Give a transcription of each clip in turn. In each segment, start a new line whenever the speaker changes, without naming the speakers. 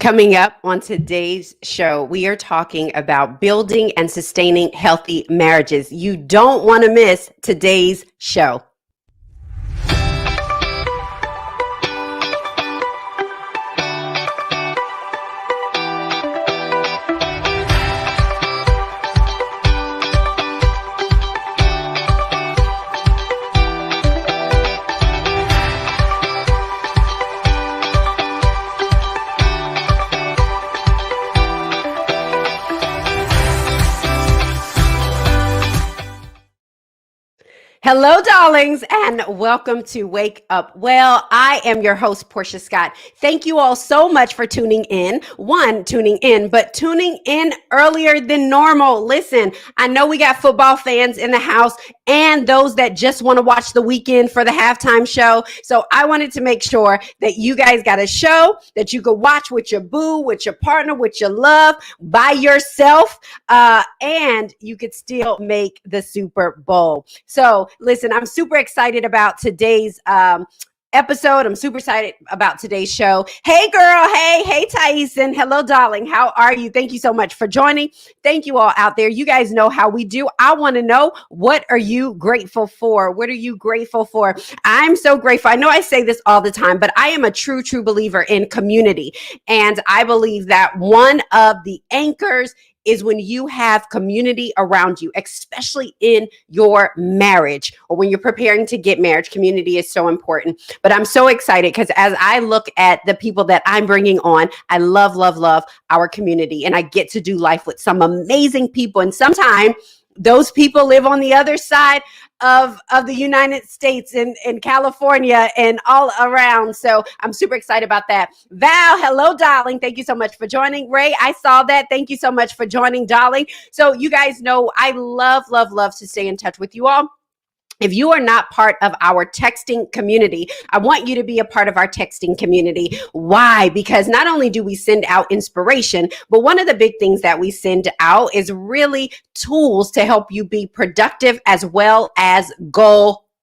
Coming up on today's show, we are talking about building and sustaining healthy marriages. You don't want to miss today's show. Hello, darlings, and welcome to Wake Up Well. I am your host, Portia Scott. Thank you all so much for tuning in. Tuning in earlier than normal. Listen, I know we got football fans in the house and those that just want to watch the weekend for the halftime show. So I wanted to make sure that you guys got a show that you could watch with your boo, with your partner, with your love, by yourself, and you could still make the Super Bowl. So listen, I'm super excited about today's episode. I'm super excited about today's show. Hey, girl. Hey, Tyson. Hello, darling. How are you? Thank you so much for joining. Thank you all out there. You guys know how we do. I want to know, what are you grateful for? What are you grateful for? I'm so grateful. I know I say this all the time, but I am a true believer in community. And I believe that one of the anchors is when you have community around you, especially in your marriage or when you're preparing to get married. Community is so important. But I'm so excited because as I look at the people that I'm bringing on, I love our community, and I get to do life with some amazing people. And sometimes those people live on the other side of the United States in California and all around. So I'm super excited about that. Val, hello, darling. Thank you so much for joining. Ray, I saw that. Thank you so much for joining, darling. So you guys know I love to stay in touch with you all. If you are not part of our texting community, I want you to be a part of our texting community. Why? Because not only do we send out inspiration, but one of the big things that we send out is really tools to help you be productive as well as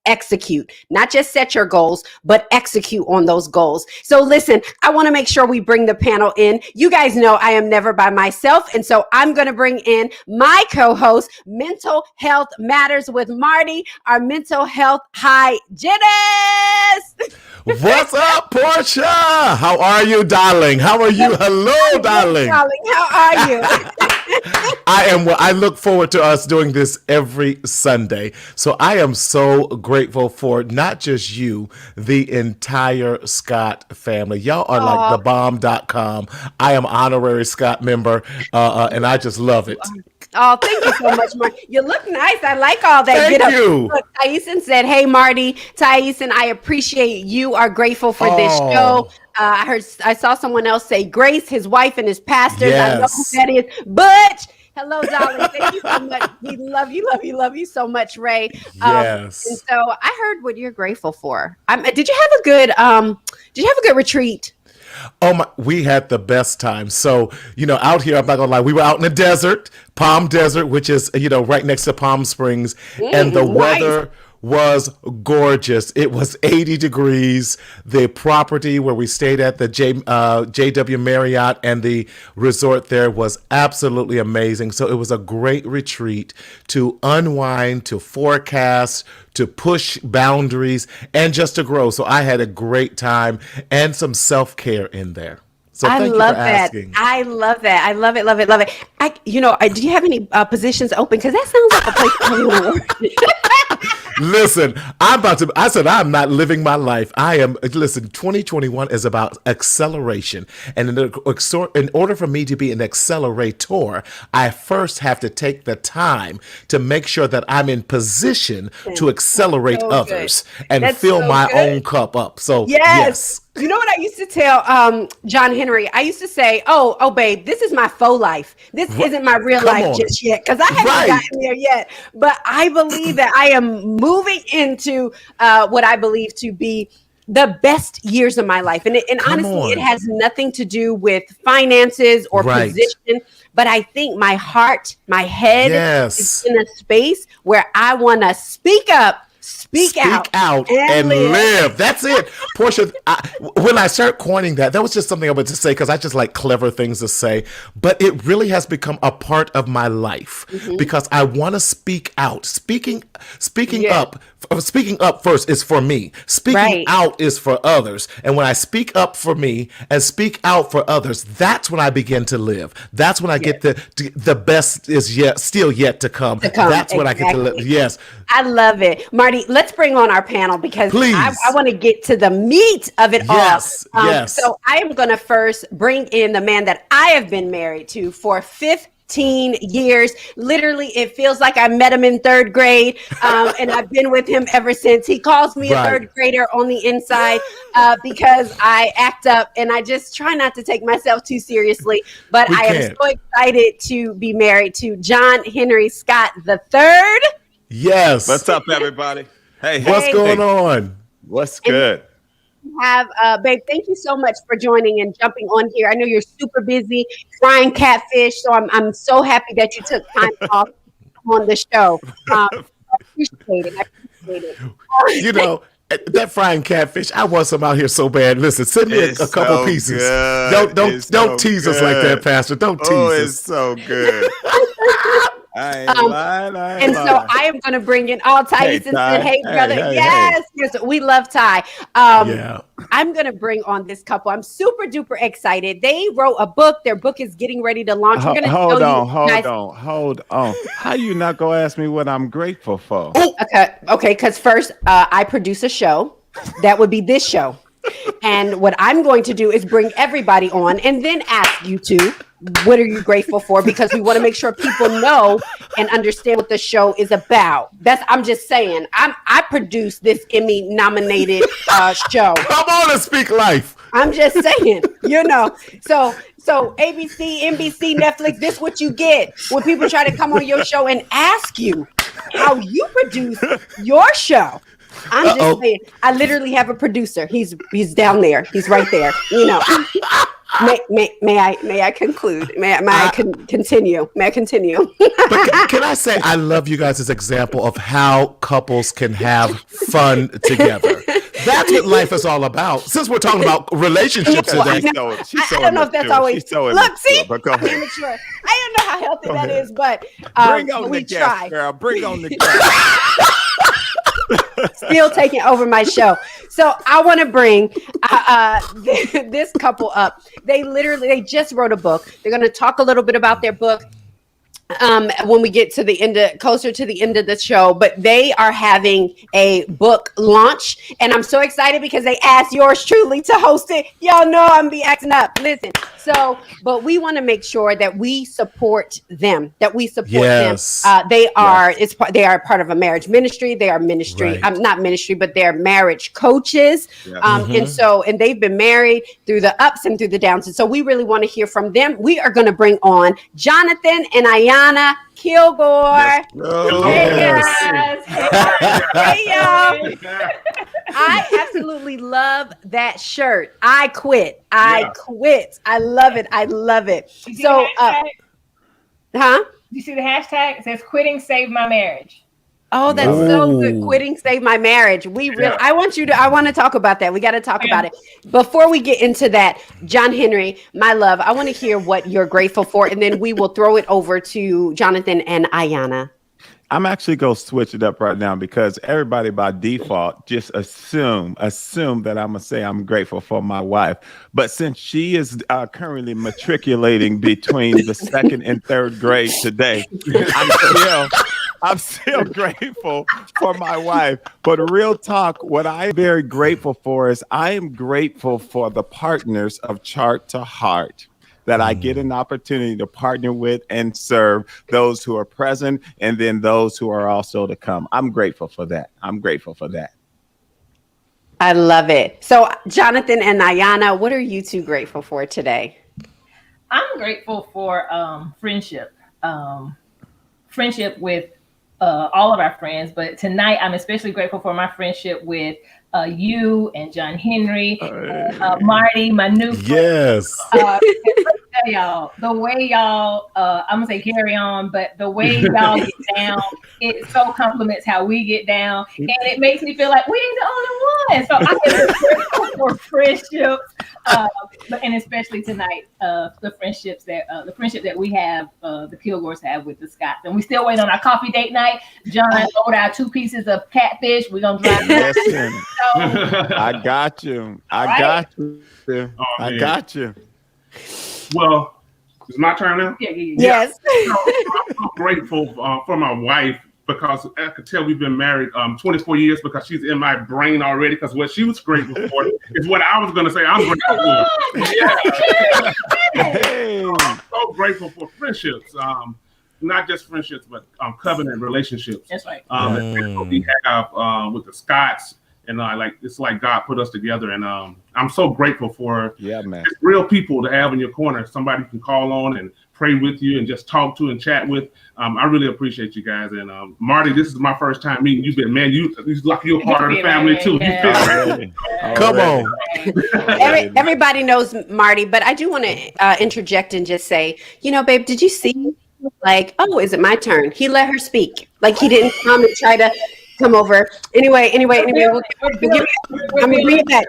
execute, not just set your goals, but execute on those goals. So listen, I want to make sure we bring the panel in. You guys know I am never by myself. And so I'm going to bring in my co-host, Mental Health Matters with Marty, our mental health hygienist.
What's up, Portia? How are you, darling? How are you? Hello, darling.
Darling, how are you?
I am. Well, I look forward to us doing this every Sunday. So I am so grateful for not just you, the entire Scott family. Y'all are like thebomb.com. I am honorary Scott member, and I just love it.
Oh, thank you so much, Marty. You look nice. I like all that.
Thank you.
Look, Tyson said, hey, Marty. Tyson, I appreciate you are grateful for this show. I saw someone else say Grace, his wife, and his pastors.
Yes.
I know who that is. But hello, darling. Thank you so much. We love you so much, Ray.
Yes.
And so I heard what you're grateful for. Did you have a good retreat?
Oh my, we had the best time. So, out here, I'm not gonna lie, we were out in the desert, Palm Desert, which is, right next to Palm Springs, and the weather was gorgeous. It was 80 degrees. The property where we stayed at, the JW Marriott and the resort there, was absolutely amazing. So it was a great retreat to unwind, to forecast, to push boundaries, and just to grow. So I had a great time and some self-care in there. So thank you for asking.
I love that. I love it. Do you have any positions open? Because that sounds like a place I want to work.
Listen, I said I'm not living my life. 2021 is about acceleration. And in order for me to be an accelerator, I first have to take the time to make sure that I'm in position to accelerate others and fill my own cup up. So yes.
You know what I used to tell John Henry? I used to say, oh, babe, this is my faux life. This isn't my real life just yet, because I haven't gotten there yet. But I believe that I am moving into what I believe to be the best years of my life. And honestly, it has nothing to do with finances or position. But I think my heart, my head is in a space where I want to speak up Speak out
and live. That's it. Portia, when I start coining that was just something I wanted to say because I just like clever things to say. But it really has become a part of my life because I want to speak out. Speaking up first is for me. Speaking out is for others. And when I speak up for me and speak out for others, that's when I begin to live. That's when I get the best is still yet to come. That's when I get to live. Yes.
I love it. Marty, let's bring on our panel because I want to get to the meat of it all.
Yes.
So I am going to first bring in the man that I have been married to for 15 years. Literally, it feels like I met him in third grade, and I've been with him ever since. He calls me a third grader on the inside because I act up and I just try not to take myself too seriously. But I am so excited to be married to John Henry Scott III.
Yes.
What's up, everybody? Hey,
what's going on?
What's good?
Babe, thank you so much for joining and jumping on here. I know you're super busy frying catfish, so I'm so happy that you took time off on the show. I appreciate it.
You know, that frying catfish, I want some out here so bad. Listen, send me a couple pieces.
Good.
Don't tease us like that, Pastor. Don't tease us.
It's so good. I ain't lying.
So I am going to bring in all Ty. Hey, brother. Yes, we love Ty. I'm going to bring on this couple. I'm super duper excited. They wrote a book. Their book is getting ready to launch.
Hold on. How you not going to ask me what I'm grateful for?
Okay. Because first, I produce a show. That would be this show. And what I'm going to do is bring everybody on and then ask you two, what are you grateful for? Because we want to make sure people know and understand what the show is about. I'm just saying, I produced this Emmy-nominated show.
Come on and speak life.
I'm just saying, So ABC, NBC, Netflix, this is what you get when people try to come on your show and ask you how you produce your show. I'm just saying, I literally have a producer. He's down there. He's right there. May I conclude? May I continue? May I continue?
But can I say I love you guys' example of how couples can have fun together. That's what life is all about. Since we're talking about relationships today.
I don't know if that's always. Look, see,
but go ahead.
I don't know how healthy that is, but
bring on
we
the
try.
guest, girl. Bring on the guest.
Still taking over my show. So I want to bring this couple up. They just wrote a book. They're going to talk a little bit about their book when we get to closer to the end of the show, but they are having a book launch and I'm so excited because they asked yours truly to host it. Y'all know I'm be acting up. Listen. But we want to make sure that we support them, them. They are part of a marriage ministry. They are ministry. Not ministry, but they're marriage coaches. And they've been married through the ups and through the downs. And so we really want to hear from them. We are going to bring on Johnathan and Ayanna Kilgore. Hey y'all. I absolutely love that shirt. I quit. I love it. So,
You see the hashtag? It says quitting saved my marriage.
Oh, that's so good. Quitting saved my marriage. I want to talk about that. We got to talk about it. Before we get into that, John Henry, my love, I want to hear what you're grateful for, and then we will throw it over to Johnathan and Ayanna.
I'm actually going to switch it up right now because everybody by default just assume that I'm going to say I'm grateful for my wife. But since she is currently matriculating between the second and third grade today, I'm still grateful for my wife. But real talk, what I'm very grateful for is I am grateful for the partners of Chart to Heart that I get an opportunity to partner with and serve those who are present and then those who are also to come. I'm grateful for that.
I love it. So Johnathan and Ayanna, what are you two grateful for today?
I'm grateful for friendship. Friendship with all of our friends, but tonight I'm especially grateful for my friendship with you and John Henry, Marty, my new friend.
Yes.
tell y'all, the way y'all, I'm gonna say carry on, but the way y'all get down, it so compliments how we get down, and it makes me feel like we ain't the only one. So I am grateful for friendships, and especially tonight, the friendship that we have, the Kilgores have with the Scotts, and we still waiting on our coffee date night. John ordered our 2 pieces of catfish. We're gonna drive.
Listen, I got you. I got you. I got you.
Well, it's my turn now.
Yeah.
Yes.
I'm so grateful for my wife, because I could tell we've been married 24 years, because she's in my brain already, because what she was grateful for is what I was going to say I'm grateful for. Yeah.
Hey.
I'm so grateful for friendships, not just friendships, but covenant relationships.
That's right.
That we have with the Scotts, and it's like God put us together, and I'm so grateful for real people to have in your corner, somebody you can call on and pray with you and just talk to and chat with. I really appreciate you guys. And Marty, this is my first time meeting you. But man, you're a part of the family too.
Come on.
Everybody knows Marty, but I do want to interject and just say, babe, did you see? Like, oh, is it my turn? He let her speak. Like, he didn't come and try to come over. Anyway, I'm gonna bring it back.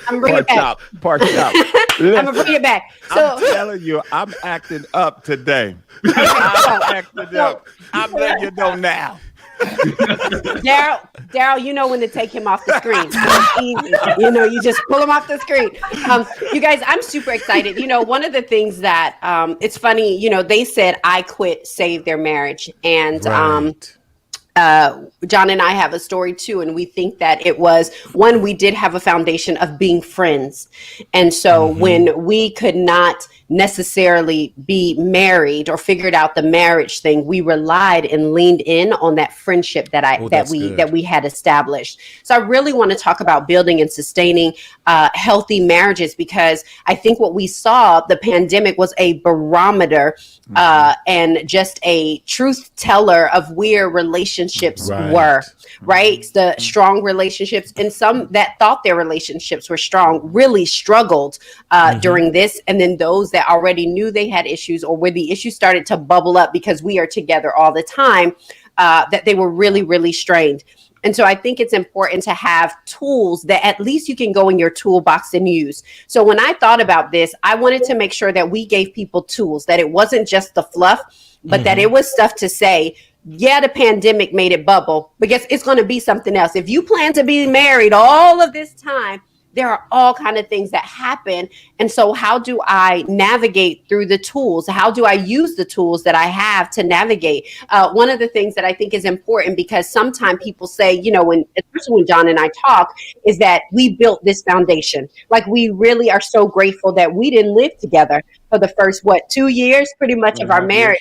I'm bringing it back.
Pork chop.
I'm gonna bring it back. So
I'm telling you, I'm acting up today. I'm acting up. I'm letting you know now.
Daryl, when to take him off the screen. It's easy. You just pull him off the screen. You guys, I'm super excited. One of the things that it's funny, they said I quit, save their marriage. And
right.
John and I have a story too, and we think that it was one, we did have a foundation of being friends. And so when we could not necessarily be married or figured out the marriage thing, we relied and leaned in on that friendship that we had established. So I really want to talk about building and sustaining healthy marriages, because I think what we saw, the pandemic was a barometer and just a truth teller of where relationships were, right? The strong relationships, and some that thought their relationships were strong really struggled during this. And then those that already knew they had issues, or where the issues started to bubble up because we are together all the time, that they were really, really strained. And so I think it's important to have tools that at least you can go in your toolbox and use. So when I thought about this, I wanted to make sure that we gave people tools, that it wasn't just the fluff, but that it was stuff to say, yeah, the pandemic made it bubble, but guess it's going to be something else. If you plan to be married all of this time, there are all kinds of things that happen. And so how do I navigate through the tools? How do I use the tools that I have to navigate? One of the things that I think is important, because sometimes people say, especially when John and I talk, is that we built this foundation. Like, we really are so grateful that we didn't live together for the first, 2 years pretty much of our marriage.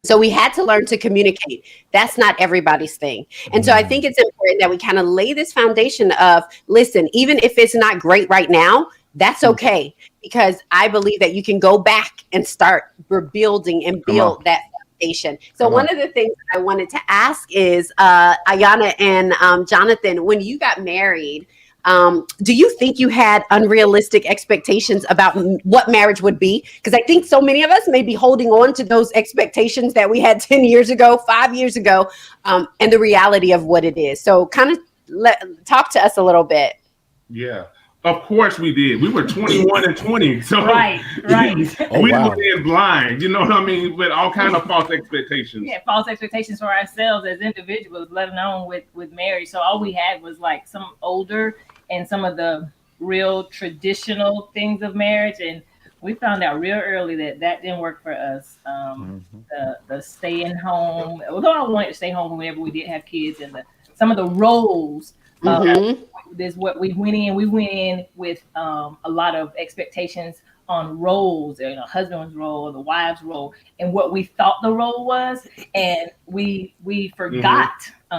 So we had to learn to communicate. That's not everybody's thing. And so I think it's important that we kind of lay this foundation of, listen, even if it's not great right now, that's okay. Because I believe that you can go back and start rebuilding and build that foundation. So one of the things I wanted to ask is, Ayanna and Johnathan, when you got married, do you think you had unrealistic expectations about what marriage would be? Because I think so many of us may be holding on to those expectations that we had 10 years ago, 5 years ago, and the reality of what it is. So kind of talk to us a little bit.
Yeah, of course we did. We were 21 and 20. So
right.
We were in blind, you know what I mean? With all kinds of false expectations.
Yeah, false expectations for ourselves as individuals, let alone with marriage. So all we had was like some older and some of the real traditional things of marriage. And we found out real early that didn't work for us. The staying home, although I wanted to stay home whenever we did have kids, and some of the roles, is what we went in. We went in with a lot of expectations on roles, husband's role or the wife's role, and what we thought the role was. And we forgot.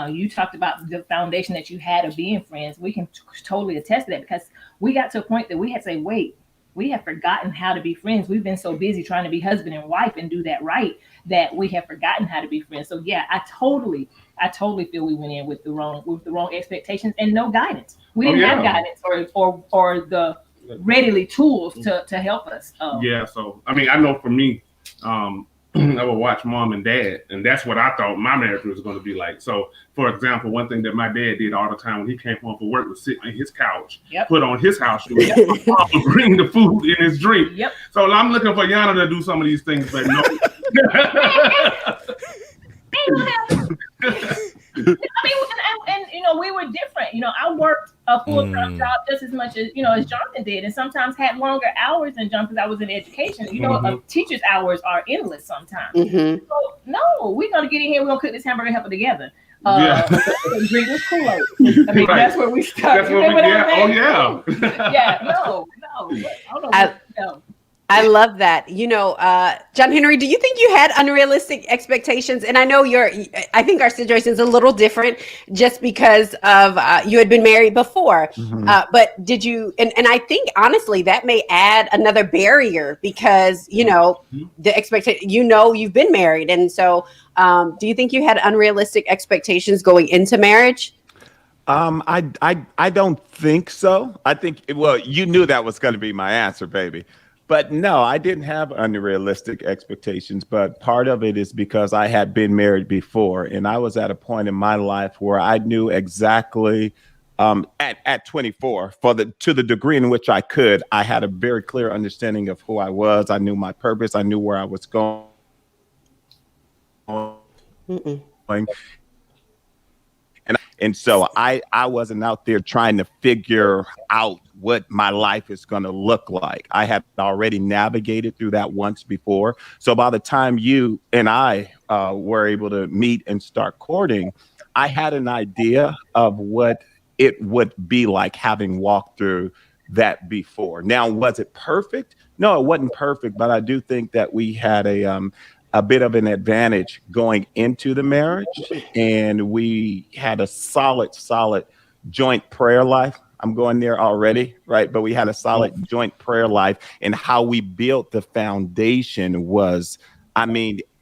You talked about the foundation that you had of being friends. We can totally attest to that, because we got to a point that we had to say, wait, we have forgotten how to be friends. We've been so busy trying to be husband and wife and do that right, that we have forgotten how to be friends. So yeah, I totally feel we went in with the wrong expectations and no guidance. We didn't have guidance or the readily tools to help us.
Yeah. So I mean, I know for me, I would watch mom and dad, and that's what I thought my marriage was going to be like. So, for example, one thing that my dad did all the time when he came home from work was sit on his couch, put on his house shoes, mom would bring the food and his drink. So I'm looking for Ayanna to do some of these things, but no.
I mean, and you know, we were different. You know, I worked a full-time job just as much as as Johnathan did, and sometimes had longer hours than John because I was in education. You know, a teacher's hours are endless sometimes. So no, we're gonna get in here. We're gonna cook this hamburger helper together. Drink with Kool-Aid. I mean, that's where we start.
That's where we no.
I love that. John Henry, do you think you had unrealistic expectations? And I know I think our situation is a little different just because of you had been married before. But did you, and I think honestly that may add another barrier because, the expectation, you've been married. And so do you think you had unrealistic expectations going into marriage?
I don't think so. I think, well, you knew that was going to be my answer, baby. But no, I didn't have unrealistic expectations. But part of it is because I had been married before, and I was at a point in my life where I knew exactly at 24, to the degree in which I could, I had a very clear understanding of who I was. I knew my purpose. I knew where I was going. And so I wasn't out there trying to figure out what my life is going to look like. I had already navigated through that once before. So by the time you and I were able to meet and start courting, I had an idea of what it would be like having walked through that before. Now, was it perfect? No, it wasn't perfect, but I do think that we had a bit of an advantage going into the marriage, and we had a solid joint prayer life. I'm going there already, right? But we had a solid joint prayer life, and how we built the foundation was,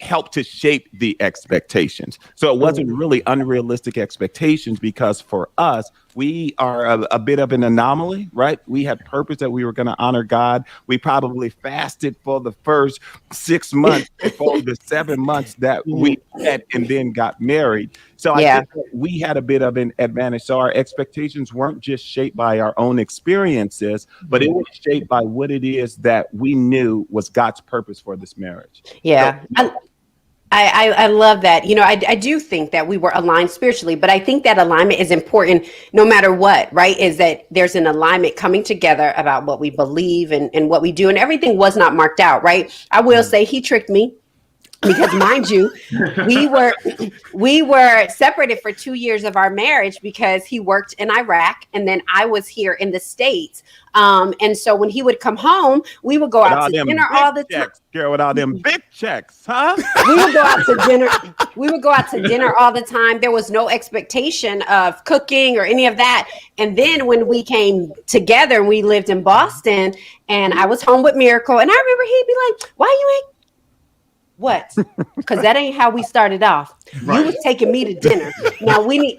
helped to shape the expectations. So it wasn't really unrealistic expectations because for us, we are a bit of an anomaly, right? We had purpose that we were going to honor God. We probably fasted for the first 6 months before the 7 months that we met and then got married. So I think that we had a bit of an advantage. So our expectations weren't just shaped by our own experiences, but it was shaped by what it is that we knew was God's purpose for this marriage.
Yeah. So, I love that. I do think that we were aligned spiritually, but I think that alignment is important no matter what, right? Is that there's an alignment coming together about what we believe and what we do, and everything was not marked out, right? I will say he tricked me. Because mind you, we were separated for 2 years of our marriage because he worked in Iraq and then I was here in the States. And so when he would come home, we would go out to dinner all the time.
Girl, with all them big checks, huh?
We would go out to dinner. We would go out to dinner all the time. There was no expectation of cooking or any of that. And then when we came together and we lived in Boston and I was home with Miracle, and I remember he'd be like, "Why you ain't?" What? Because that ain't how we started off. Right. You was taking me to dinner. Now we need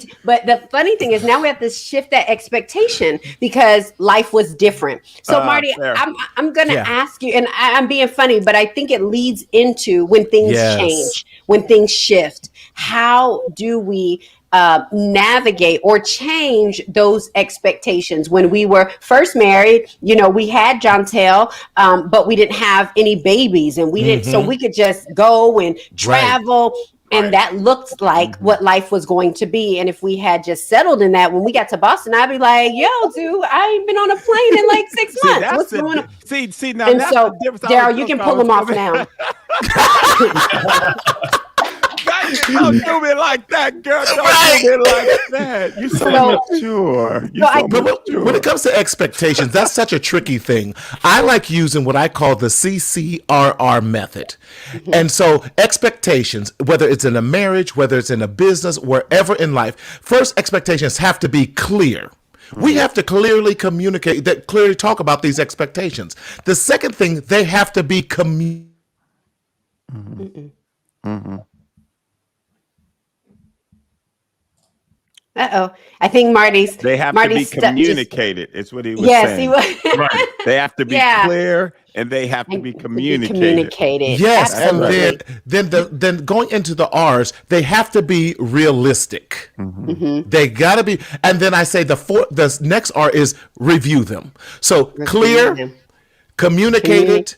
to, but the funny thing is now we have to shift that expectation because life was different. So Marty, I'm going to ask you, and I'm being funny, but I think it leads into when things change, when things shift. How do we navigate or change those expectations? When we were first married, we had Johnathan, but we didn't have any babies, and we didn't, so we could just go and travel. And that looked like what life was going to be. And if we had just settled in that, when we got to Boston, I'd be like, "Yo, dude, I ain't been on a plane in like 6 months. What's going on?"
See, now
and
that's
so,
the difference.
Daryl, you can pull them off now.
Don't do me like that, girl. Don't do me like that. You're so mature.
But when it comes to expectations, that's such a tricky thing. I like using what I call the CCRR method. And so expectations, whether it's in a marriage, whether it's in a business, wherever in life, first expectations have to be clear. We have to clearly communicate, that clearly talk about these expectations. The second thing, they have to be
Uh-oh. I think Marty's
They have to be communicated. It's what he was saying.
He was.
Right.
They have to be clear, and they have to be communicated.
Yes,
Absolutely.
and then going into the R's, they have to be realistic. They gotta be, and then I say the next R is review them. So clear, communicated,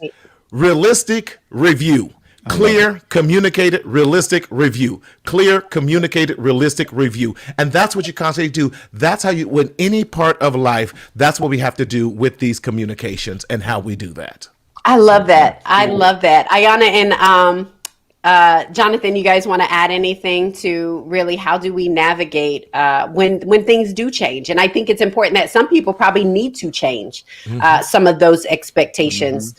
realistic, review. Clear, communicated, realistic, review. Clear, communicated, realistic, review. And that's what you constantly do. That's how you, in any part of life, that's what we have to do with these communications and how we do that.
I love that. I love that. Ayanna and Johnathan, you guys want to add anything to really how do we navigate when things do change? And I think it's important that some people probably need to change some of those expectations.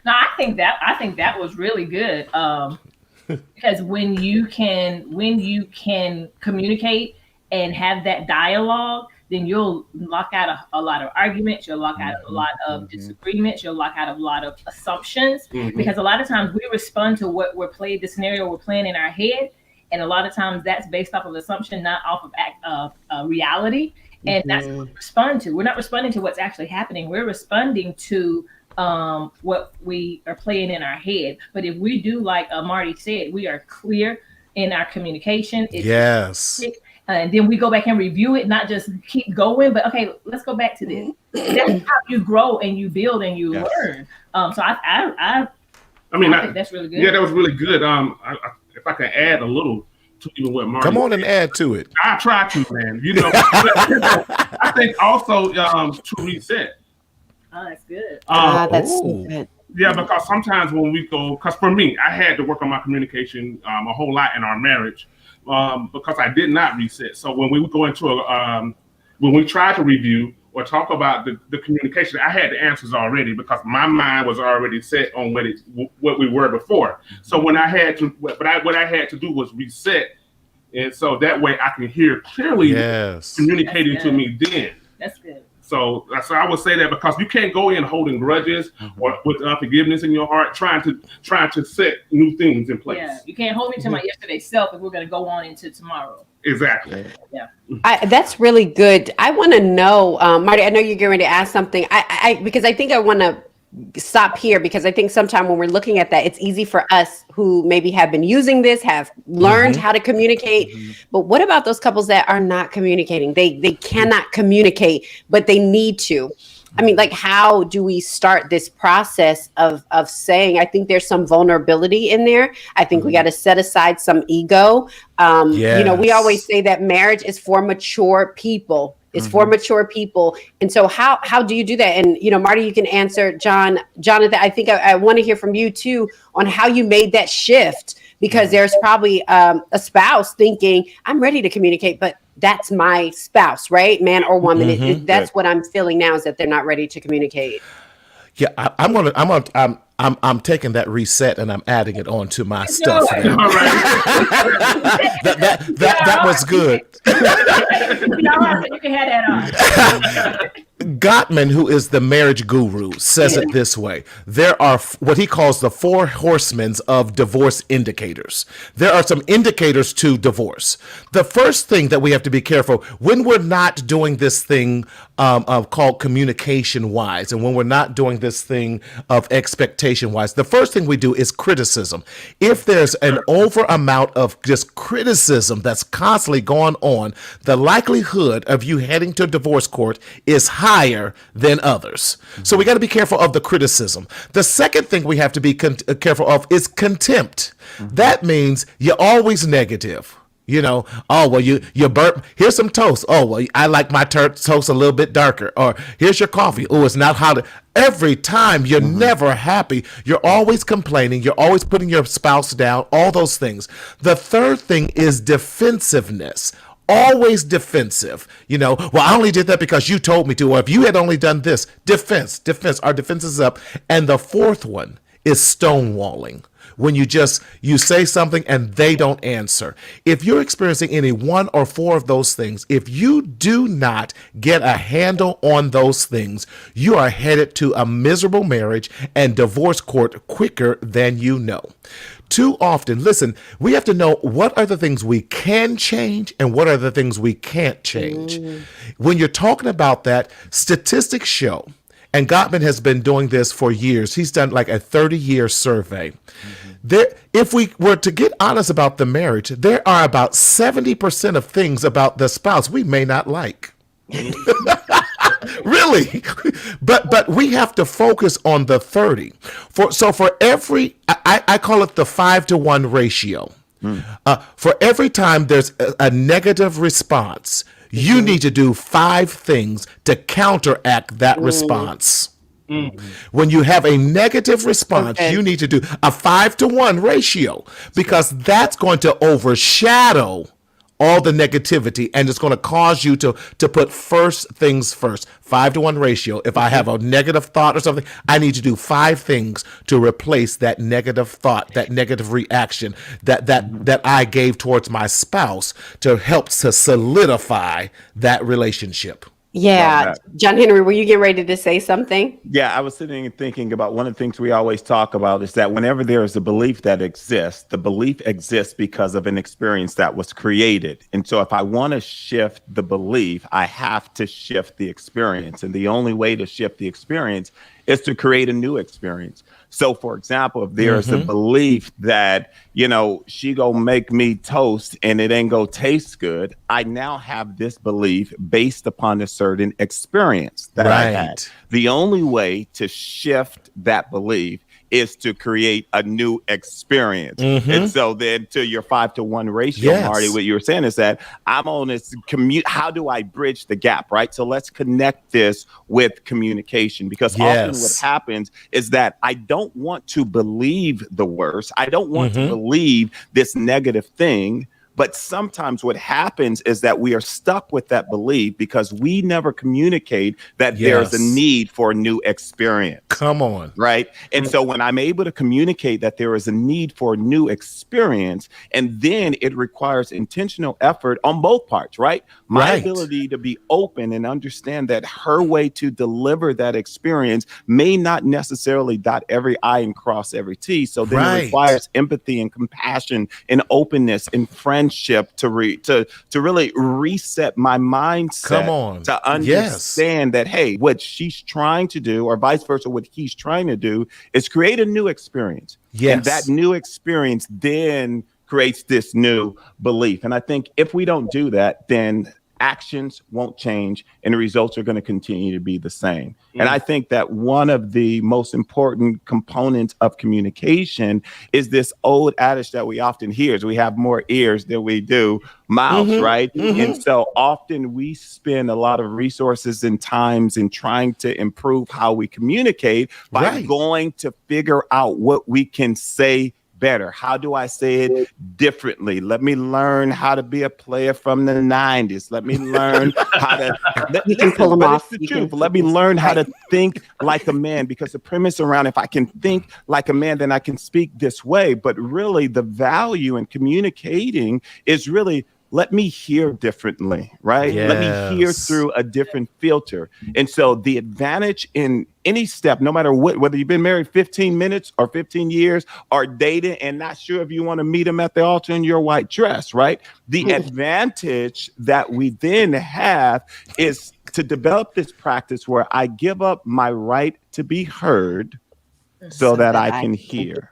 No, I think that was really good. Because when you can communicate and have that dialogue, then you'll lock out a lot of arguments. You'll lock out a lot of disagreements. You'll lock out a lot of assumptions. Because a lot of times we respond to what the scenario we're playing in our head, and a lot of times that's based off of assumption, not off of reality. And that's what we respond to. We're not responding to what's actually happening. We're responding to what we are playing in our head. But if we do, like Marty said, we are clear in our communication. And then we go back and review it, not just keep going, but okay, let's go back to this. That's how you grow and you build and you learn. So I think that's really good.
Yeah, that was really good. If I can add a little to even what Marty
Come on and add to it.
I try to, man. I think also to reset.
Oh, that's good.
That's so good.
Yeah, because sometimes when we go, because for me, I had to work on my communication a whole lot in our marriage because I did not reset. So when we go into when we try to review or talk about the communication, I had the answers already because my mind was already set on what we were before. So when I had to, what I had to do was reset, and so that way I can hear clearly communicating to me then.
That's good.
So I would say that because you can't go in holding grudges or with unforgiveness in your heart, trying to set new things in place.
Yeah, you can't hold me to my yesterday self if we're going to go on into tomorrow.
Exactly.
Yeah.
That's really good. I want to know, Marty, I know you're going to ask something. Because I think I want to stop here because I think sometimes when we're looking at that, it's easy for us who maybe have been using this, have learned how to communicate. But what about those couples that are not communicating? They cannot communicate, but they need to. I mean, like, how do we start this process of saying, I think there's some vulnerability in there. I think we got to set aside some ego. We always say that marriage is for mature people. It's for mature people. And so how do you do that? And, Marty, you can answer. Johnathan, I think I want to hear from you too on how you made that shift, because there's probably a spouse thinking, I'm ready to communicate, but that's my spouse, right? Man or woman. That's what I'm feeling now, is that they're not ready to communicate.
Yeah, I'm taking that reset and I'm adding it on to my stuff. That was good.
You can have that on.
Gottman, who is the marriage guru, says it this way. There are what he calls the 4 horsemen of divorce indicators. There are some indicators to divorce. The first thing that we have to be careful when we're not doing this thing called communication wise, and when we're not doing this thing of expectation wise, the first thing we do is criticism. If there's an over amount of just criticism that's constantly going on, the likelihood of you heading to divorce court is higher than others. So we got to be careful of the criticism. The second thing we have to be careful of is contempt. That means you're always negative. Oh, well, you burp. Here's some toast. Oh, well, I like my toast a little bit darker. Or here's your coffee. Oh, it's not hot. Every time you're never happy. You're always complaining. You're always putting your spouse down. All those things. The third thing is defensiveness. Always defensive. Well, I only did that because you told me to, or if you had only done this. Defense. Our defense is up. And the fourth one is stonewalling. When you say something and they don't answer. If you're experiencing any 1 or 4 of those things, if you do not get a handle on those things, you are headed to a miserable marriage and divorce court quicker than you know. too often, listen, we have to know what are the things we can change and what are the things we can't change. When you're talking about that, statistics show, and Gottman has been doing this for years. He's done like a 30-year survey. If we were to get honest about the marriage, there are about 70% of things about the spouse we may not like. Really, but we have to focus on the 30. For every, I call it the 5-to-1 ratio. For every time there's a negative response, you need to do 5 things to counteract that response. When you have a negative response, you need to do a 5-to-1 ratio, because that's going to overshadow all the negativity, and it's going to cause you to put first things first. 5-to-1 ratio. If I have a negative thought or something, I need to do 5 things to replace that negative thought, that negative reaction that I gave towards my spouse, to help to solidify that relationship.
Yeah. John Henry, were you getting ready to say something?
Yeah, I was sitting and thinking about one of the things we always talk about is that whenever there is a belief that exists, the belief exists because of an experience that was created. And so if I want to shift the belief, I have to shift the experience. And the only way to shift the experience is to create a new experience. So, for example, if there's a belief that, she gonna make me toast and it ain't gonna taste good, I now have this belief based upon a certain experience that I had. The only way to shift that belief is to create a new experience. And so then to your 5-to-1 ratio, Marty, what you were saying is that I'm on this how do I bridge the gap, right? So let's connect this with communication, because often what happens is that I don't want to believe the worst. I don't want to believe this negative thing. But sometimes what happens is that we are stuck with that belief because we never communicate that there's a need for a new experience.
Come on.
Right. And so when I'm able to communicate that there is a need for a new experience, and then it requires intentional effort on both parts, right? My ability to be open and understand that her way to deliver that experience may not necessarily dot every I and cross every T. So then it requires empathy and compassion and openness and friendship to really reset my mindset to understand that, hey, what she's trying to do, or vice versa, what he's trying to do is create a new experience. And that new experience then creates this new belief. And I think if we don't do that, then actions won't change and the results are going to continue to be the same. And I think that one of the most important components of communication is this old adage that we often hear is we have more ears than we do mouths, right? And so often we spend a lot of resources and times in trying to improve how we communicate by going to figure out what we can say better. How do I say it differently? Let me learn how to be a player from the 90s. Let me learn how to
pull them off.
It's the truth. Let me learn how to think like a man, because the premise around if I can think like a man, then I can speak this way. But really the value in communicating is really let me hear differently, right? Let me hear through a different filter. And so the advantage in any step, no matter what, whether you've been married 15 minutes or 15 years or dating and not sure if you want to meet him at the altar in your white dress, right? The advantage that we then have is to develop this practice where I give up my right to be heard so that I can hear.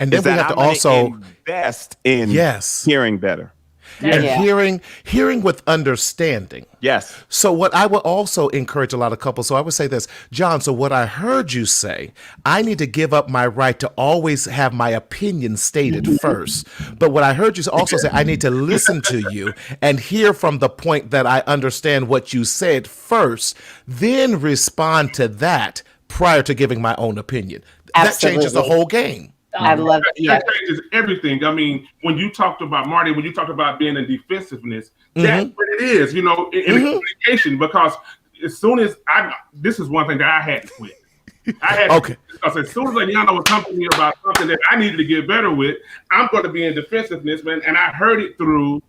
And then we have to also
invest in hearing better.
And hearing with understanding.
Yes.
So what I would also encourage a lot of couples, so I would say this, John, so what I heard you say, I need to give up my right to always have my opinion stated first. But what I heard you also say, I need to listen to you and hear from the point that I understand what you said first, then respond to that prior to giving my own opinion. That changes the whole game.
I love it.
That changes everything. I mean, when you talked about Marty, when you talked about being in defensiveness, that's what it is, in communication. Because as soon as this is one thing that I had to quit. Because as soon as Ayanna was talking to me about something that I needed to get better with, I'm going to be in defensiveness, man. And I heard it through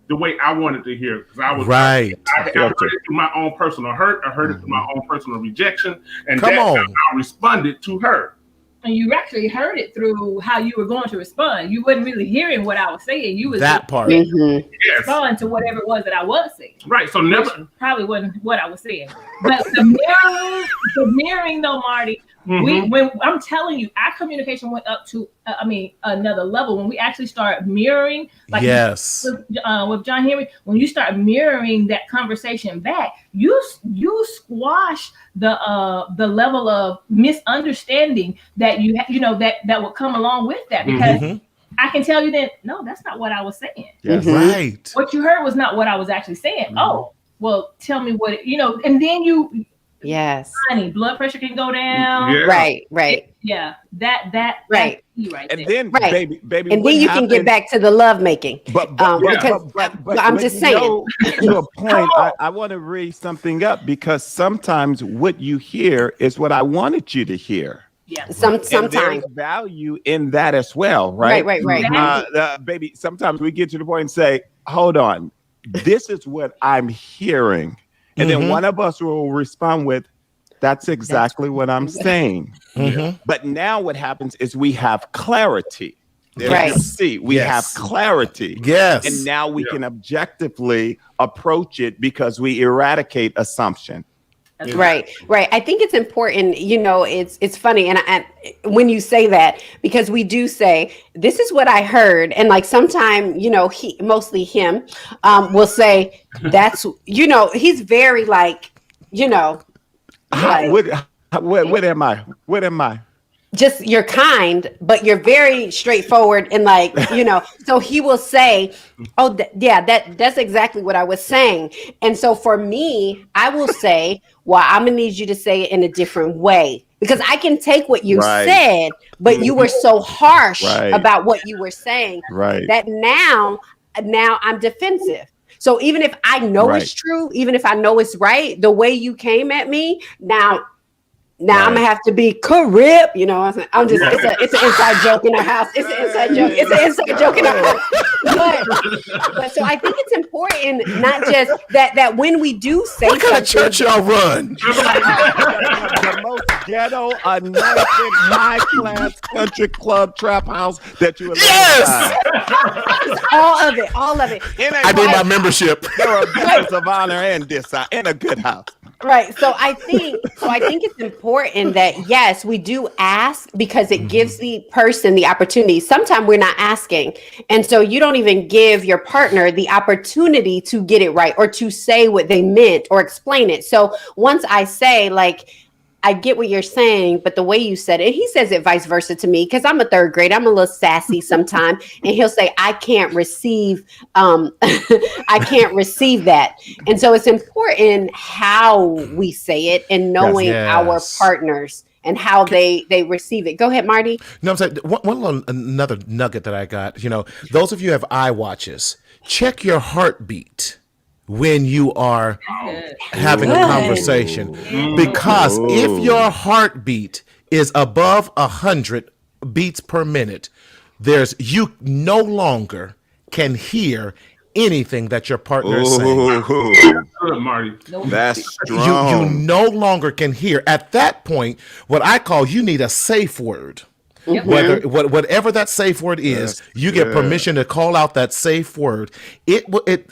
the way I wanted to hear it. Because I was I heard it through my own personal hurt. I heard it through my own personal rejection, and that's how I responded to her.
And you actually heard it through how you were going to respond. You wasn't really hearing what I was saying. You was
that part.
respond to whatever it was that I was saying.
Right. So never
probably wasn't what I was saying. But the mirroring though, Marty, when I'm telling you, our communication went up to another level when we actually start mirroring, like with John Henry. When you start mirroring that conversation back, you squash the level of misunderstanding that that would come along with that, because I can tell you that no, that's not what I was saying.
Right.
What you heard was not what I was actually saying. Oh, well, tell me what and then you.
Yes.
Honey, blood pressure can go down.
Right.
That
right.
And then baby,
and then you can get back to the love making. But I'm just saying.
To a point, I want to read something up, because sometimes what you hear is what I wanted you to hear.
Yeah.
Sometimes
there's value in that as well, right?
Right.
Baby, sometimes we get to the point and say, hold on, this is what I'm hearing. And then one of us will respond with, that's exactly what I'm saying. But now what happens is we have clarity.
Right.
See, we have clarity.
Yes.
And now we can objectively approach it because we eradicate assumption.
Right. I think it's important, it's funny. And when you say that, because we do say, this is what I heard. And like sometime, mostly him, will say, that's, he's very like,
what am I? What am I?
Just you're kind, but you're very straightforward and like, so he will say, oh, that's exactly what I was saying. And so for me, I will say, well, I'm gonna need you to say it in a different way, because I can take what you said, but you were so harsh about what you were saying that now I'm defensive. So even if I know it's true, even if I know it's right, the way you came at me, now I'm gonna have to be correct, I'm just it's an inside joke in our house. It's an inside joke. It's an inside joke in our house. But so I think it's important, not just that when we do say
what kind of church y'all run?
The most ghetto, American, high class country club trap house that you have
all of it.
I need my membership.
There are guests of honor and in a good house.
Right. So I think it's important that, yes, we do ask, because it gives the person the opportunity. Sometimes we're not asking. And so you don't even give your partner the opportunity to get it right or to say what they meant or explain it. So once I say, like, I get what you're saying, but the way you said it, he says it vice versa to me, because I'm a third grade. I'm a little sassy sometimes. And he'll say, I can't receive that. And so it's important how we say it and knowing our partners and how they receive it. Go ahead, Marty.
No, I'm saying another nugget that I got, those of you who have iWatches, check your heartbeat when you are having a conversation, because if your heartbeat is above 100 beats per minute, you no longer can hear anything that your partner is saying.
Marty.
That's strong.
You no longer can hear. At that point, what I call, you need a safe word. Whatever that safe word is, you get permission to call out that safe word.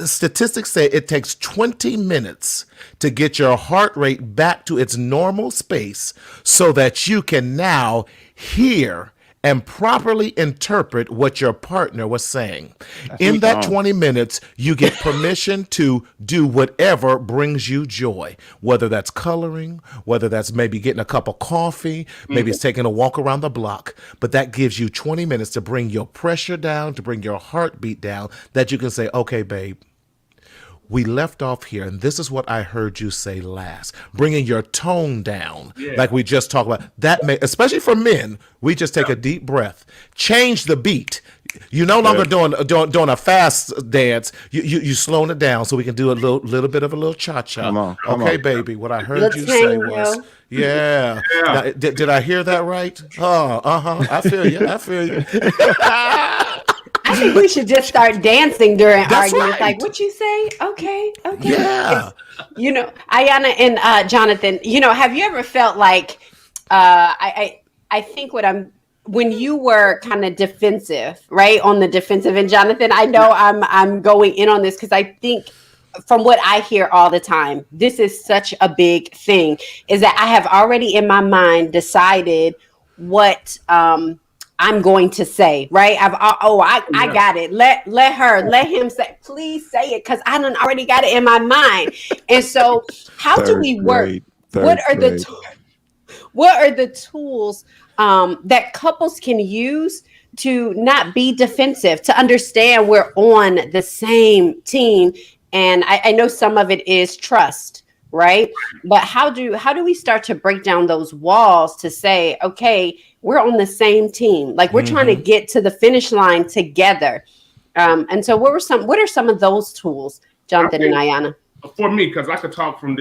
Statistics say it takes 20 minutes to get your heart rate back to its normal space, so that you can now hear and properly interpret what your partner was saying. In that 20 minutes, you get permission to do whatever brings you joy, whether that's coloring, whether that's maybe getting a cup of coffee, maybe it's taking a walk around the block. But that gives you 20 minutes to bring your pressure down, to bring your heartbeat down, that you can say, okay, babe, we left off here, and this is what I heard you say last. Bringing your tone down, like we just talked about. That especially for men, we just take a deep breath, change the beat. You're no longer doing a fast dance. You slowing it down so we can do a little bit of a little cha-cha. Come on. Baby, what I heard you say was, Now, did I hear that right? I feel you.
I think we should just start dancing during arguments.
Right.
Like, what you say? Okay.
Yeah.
Ayanna and Johnathan, have you ever felt like, I think when you were kind of defensive, right, on the defensive, and Johnathan, I know I'm going in on this because I think from what I hear all the time, this is such a big thing, is that I have already in my mind decided what I'm going to say, right? I got it. Let him say, please say it, because I done already got it in my mind. And so how do we work? What are the tools that couples can use to not be defensive, to understand we're on the same team? And I know some of it is trust, right? But how do we start to break down those walls to say, okay, we're on the same team, like we're trying to get to the finish line together? And so what are some of those tools, Johnathan and Ayanna?
For me, because I could talk from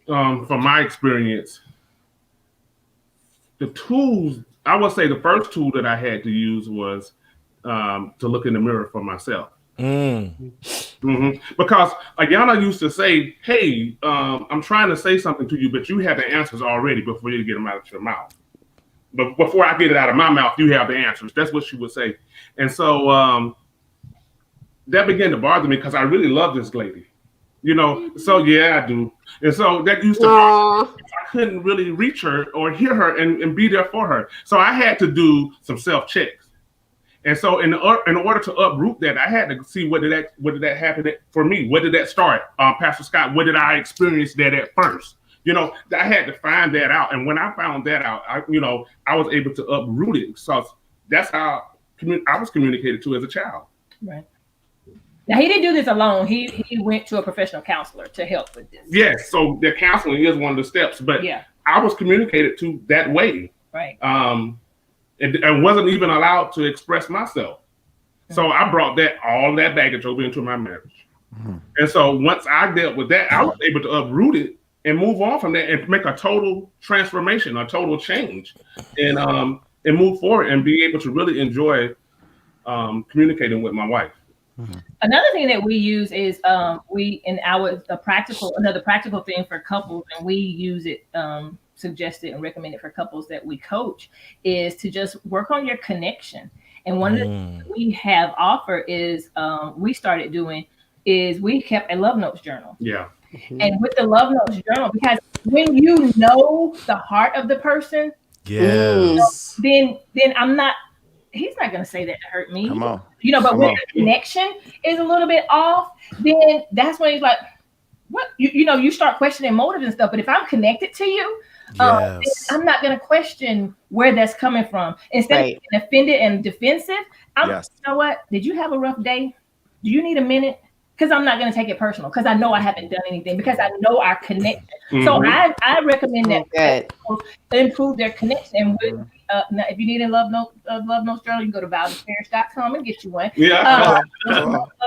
my experience, the tools, I would say the first tool that I had to use was to look in the mirror for myself. Because Ayanna used to say, hey, I'm trying to say something to you, but you have the answers already before you get them out of your mouth. But before I get it out of my mouth, you have the answers. That's what she would say. And so that began to bother me because I really love this lady. So yeah, I do. And so that used to I couldn't really reach her or hear her and be there for her. So I had to do some self-checks. And so in order to uproot that, I had to see what did that happen for me? What did that start? Pastor Scott, what did I experience that at first? I had to find that out. And when I found that out, I was able to uproot it. So that's how I was communicated to as a child.
Right. Now, he didn't do this alone. He went to a professional counselor to help with this.
Yes. So the counseling is one of the steps. But I was communicated to that way.
Right.
And wasn't even allowed to express myself. So I brought all that baggage over into my marriage. And so once I dealt with that, I was able to uproot it and move on from that and make a total transformation, a total change, and move forward and be able to really enjoy communicating with my wife.
Another thing that we use is another practical thing for couples, and we use it, suggest it and recommend it for couples that we coach, is to just work on your connection. And one of the things we have offered is we started doing is we kept a love notes journal.
Yeah.
And with the love notes journal, because when you know the heart of the person,
yes,
then he's not going to say that to hurt me.
Come on.
But when the connection is a little bit off, then that's when he's like, what? You start questioning motives and stuff. But if I'm connected to you, I'm not going to question where that's coming from. Instead of being offended and defensive, you know what? Did you have a rough day? Do you need a minute? Because I'm not going to take it personal, because I know I haven't done anything, because I know our connection. So I recommend that people improve their connection. And now, if you need a love notes journal, you can go to Vow2Cherish.com and get you one. A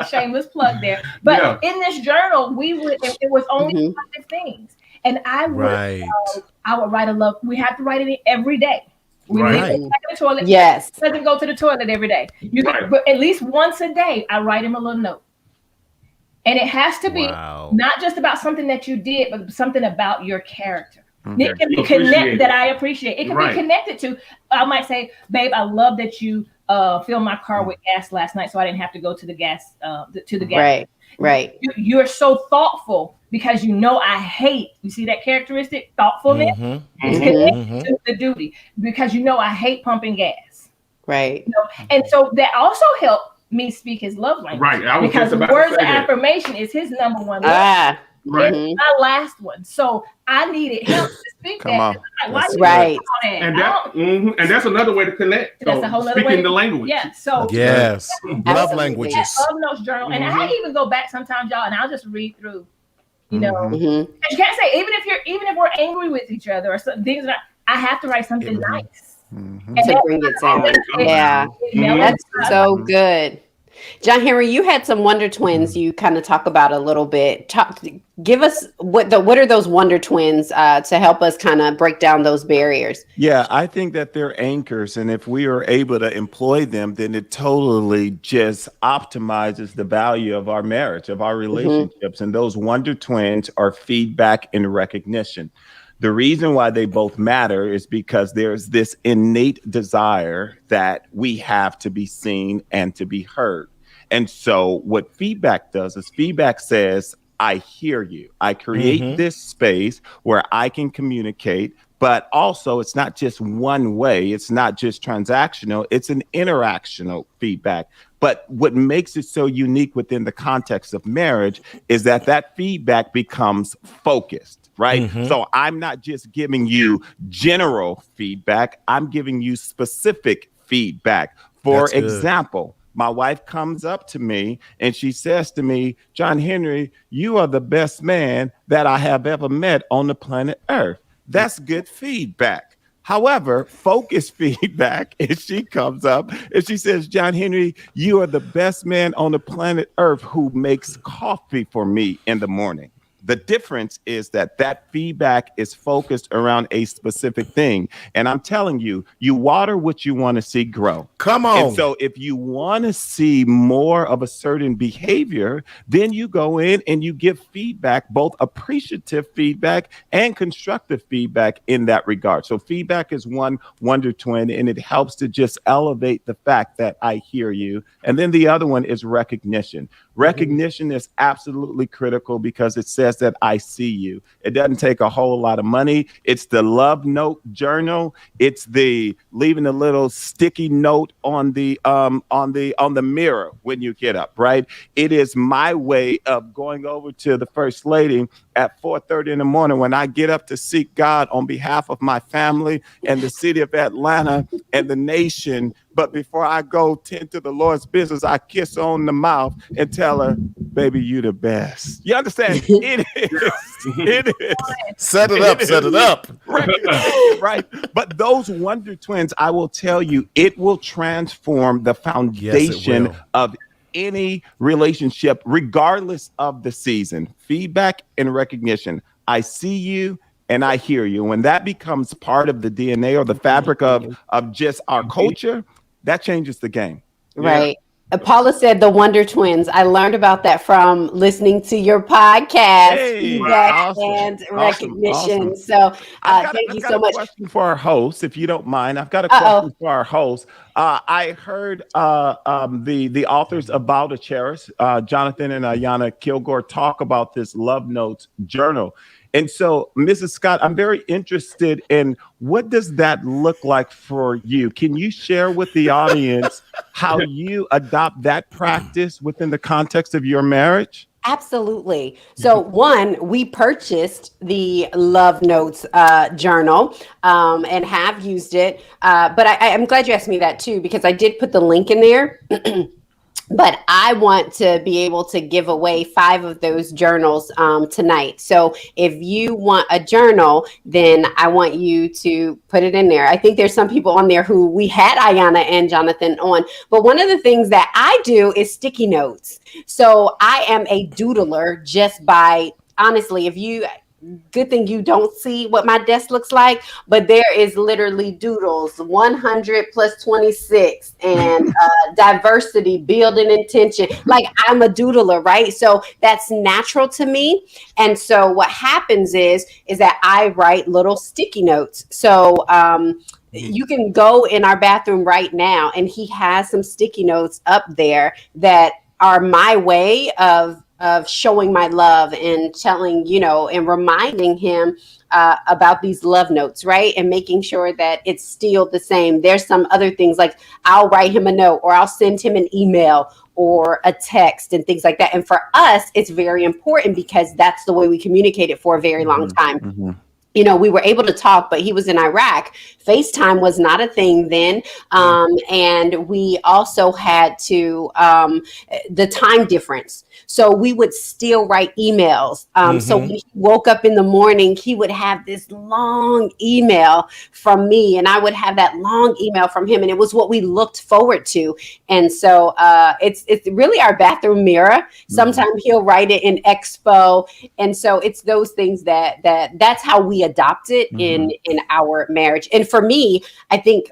shameless plug there. But in this journal, it was only positive things. And I would write a love. We have to write it every day. We leave it in the toilet.
Yes.
Doesn't go to the toilet every day. But at least once a day, I write him a little note. And it has to be not just about something that you did, but something about your character. It can be connected that I appreciate. It can be connected to, I might say, babe, I love that you filled my car with gas last night, so I didn't have to go to the gas. Right. You're so thoughtful, because I hate. You see that characteristic, thoughtfulness, is connected to the duty, because I hate pumping gas.
Right.
And so that also helped me speak his love language. Right. Because words of affirmation is his number one love. It's my last one. So I needed help to speak that.
And that's another way to connect.
That's a whole other way.
Speaking the language.
Yeah. So
love languages.
Love notes journal. And I even go back sometimes, y'all, and I'll just read through. And you can't say, even if we're angry with each other or some things, I have to write something nice.
To bring it down. That's so good. John Henry, you had some Wonder Twins you kind of talk about a little bit. Give us what are those Wonder Twins to help us kind of break down those barriers?
Yeah, I think that they're anchors. And if we are able to employ them, then it totally just optimizes the value of our marriage, of our relationships. And those Wonder Twins are feedback and recognition. The reason why they both matter is because there's this innate desire that we have to be seen and to be heard. And so what feedback does is feedback says, I hear you. I create this space where I can communicate, but also it's not just one way. It's not just transactional. It's an interactional feedback. But what makes it so unique within the context of marriage is that that feedback becomes focused, right? So I'm not just giving you general feedback. I'm giving you specific feedback. For example, my wife comes up to me and she says to me, John Henry, you are the best man that I have ever met on the planet Earth. That's good feedback. However, focused feedback is she comes up and she says, John Henry, you are the best man on the planet Earth who makes coffee for me in the morning. The difference is that that feedback is focused around a specific thing. And I'm telling you, you water what you want to see grow.
Come on.
And so if you want to see more of a certain behavior, then you go in and you give feedback, both appreciative feedback and constructive feedback in that regard. So feedback is one wonder twin, and it helps to just elevate the fact that I hear you. And then the other one is recognition. Recognition is absolutely critical because it says that I see you. It doesn't take a whole lot of money. It's the love note journal. It's the leaving a little sticky note on the mirror when you get up, right? It is my way of going over to the First Lady at 4:30 in the morning when I get up to seek God on behalf of my family and the city of Atlanta and the nation. But before I go tend to the Lord's business, I kiss her on the mouth and tell her, baby, you the best. You understand? It is.
Set it up.
Right. But those wonder twins, I will tell you, it will transform the foundation of any relationship, regardless of the season. Feedback and recognition. I see you and I hear you. When that becomes part of the DNA or the fabric of just our culture, that changes the game.
Right. Paula said the Wonder Twins. I learned about that from listening to your podcast, feedback and recognition.
Awesome.
So thank you so much.
I've got a question for our host, if you don't mind. I've got a question for our host. I heard the authors of Vow2Cherish, Johnathan and Ayanna Kilgore, talk about this Love Notes journal. And so, Mrs. Scott, I'm very interested in what does that look like for you? Can you share with the audience how you adopt that practice within the context of your marriage?
Absolutely. So one, we purchased the Love Notes journal and have used it. But I'm glad you asked me that too, because I did put the link in there. But I want to be able to give away 5 of those journals tonight. So if you want a journal, then I want you to put it in there. I think there's some people on there who we had Ayanna and Johnathan on. But one of the things that I do is sticky notes. So I am a doodler just by, honestly, good thing you don't see what my desk looks like, but there is literally doodles, 100 plus 26 and diversity, building intention. Like I'm a doodler, right? So that's natural to me. And so what happens is that I write little sticky notes. So you can go in our bathroom right now and he has some sticky notes up there that are my way of showing my love and telling, and reminding him about these love notes, right? And making sure that it's still the same. There's some other things like I'll write him a note or I'll send him an email or a text and things like that. And for us, it's very important because that's the way we communicated for a very long time. Mm-hmm. We were able to talk, but he was in Iraq. FaceTime was not a thing then. And we also had to, the time difference. So we would still write emails. So when he woke up in the morning, he would have this long email from me and I would have that long email from him. And it was what we looked forward to. And so it's really our bathroom mirror. Sometimes he'll write it in Expo. And so it's those things that's how we adopt it in our marriage. And for me, I think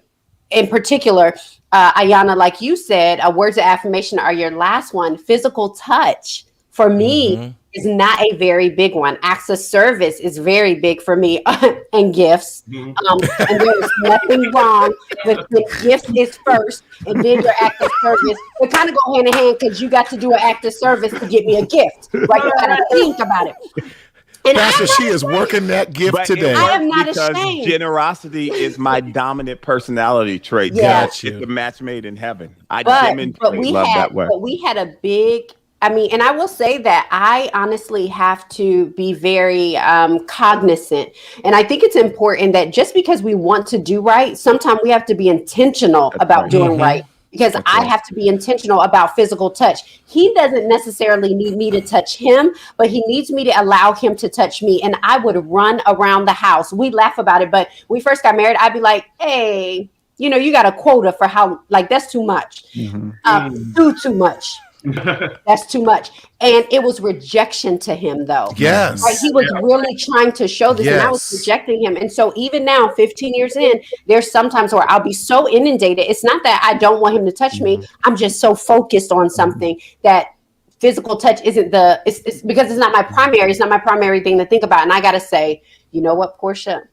in particular, Ayanna, like you said, words of affirmation are your last one. Physical touch for me is not a very big one. Acts of service is very big for me, and gifts. And there is nothing wrong with the gifts is first, and then your act of service. They kind of go hand in hand because you got to do an act of service to get me a gift, right? You got to think about it. And
Pastor, she is working that gift today.
I am not
because
ashamed.
generosity is my dominant personality trait.
Yeah.
It's a match made in heaven. I
but
demonstrate
we
love
had,
that way.
but we had a big. I mean, and I will say that I honestly have to be very cognizant. And I think it's important that just because we want to do right, sometimes we have to be intentional about doing right. Because I have to be intentional about physical touch. He doesn't necessarily need me to touch him, but he needs me to allow him to touch me. And I would run around the house. We laugh about it, but when we first got married, I'd be like, hey, you know, you got a quota for how, like, that's too much. Too much. That's too much. And it was rejection to him, though.
Yes.
Right? He was really trying to show this, and I was rejecting him. And so even now, 15 years in, there's sometimes where I'll be so inundated. It's not that I don't want him to touch me. I'm just so focused on something that physical touch isn't it's because it's not my primary. It's not my primary thing to think about. And I got to say, you know what, Portia?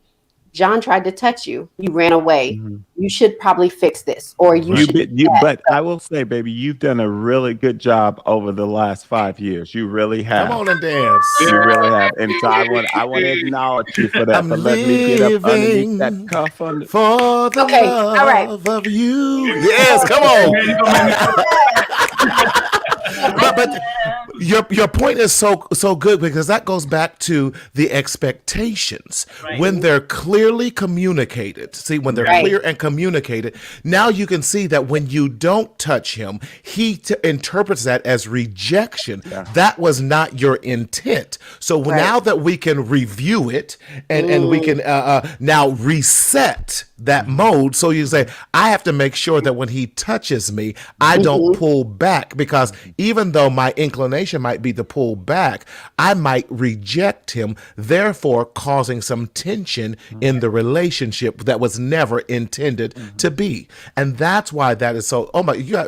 John tried to touch you. You ran away. You should probably fix this, or you should.
But I will say, baby, you've done a really good job over the last 5 years. You really have.
Come on and dance.
You really have. And so I want to acknowledge you for that.
I'm
For letting me get up underneath that
living
cuff.
for the
all right.
love of you. Yes, come on. but your point is so good, because that goes back to the expectations. When they're clearly communicated. See, when they're clear and communicated, now you can see that when you don't touch him, he interprets that as rejection. That was not your intent. So now that we can review it and we can now reset that mode. So you say, I have to make sure that when he touches me, I don't pull back, because even though my inclination might be to pull back, I might reject him, therefore causing some tension in the relationship that was never intended to be. And that's why that is so,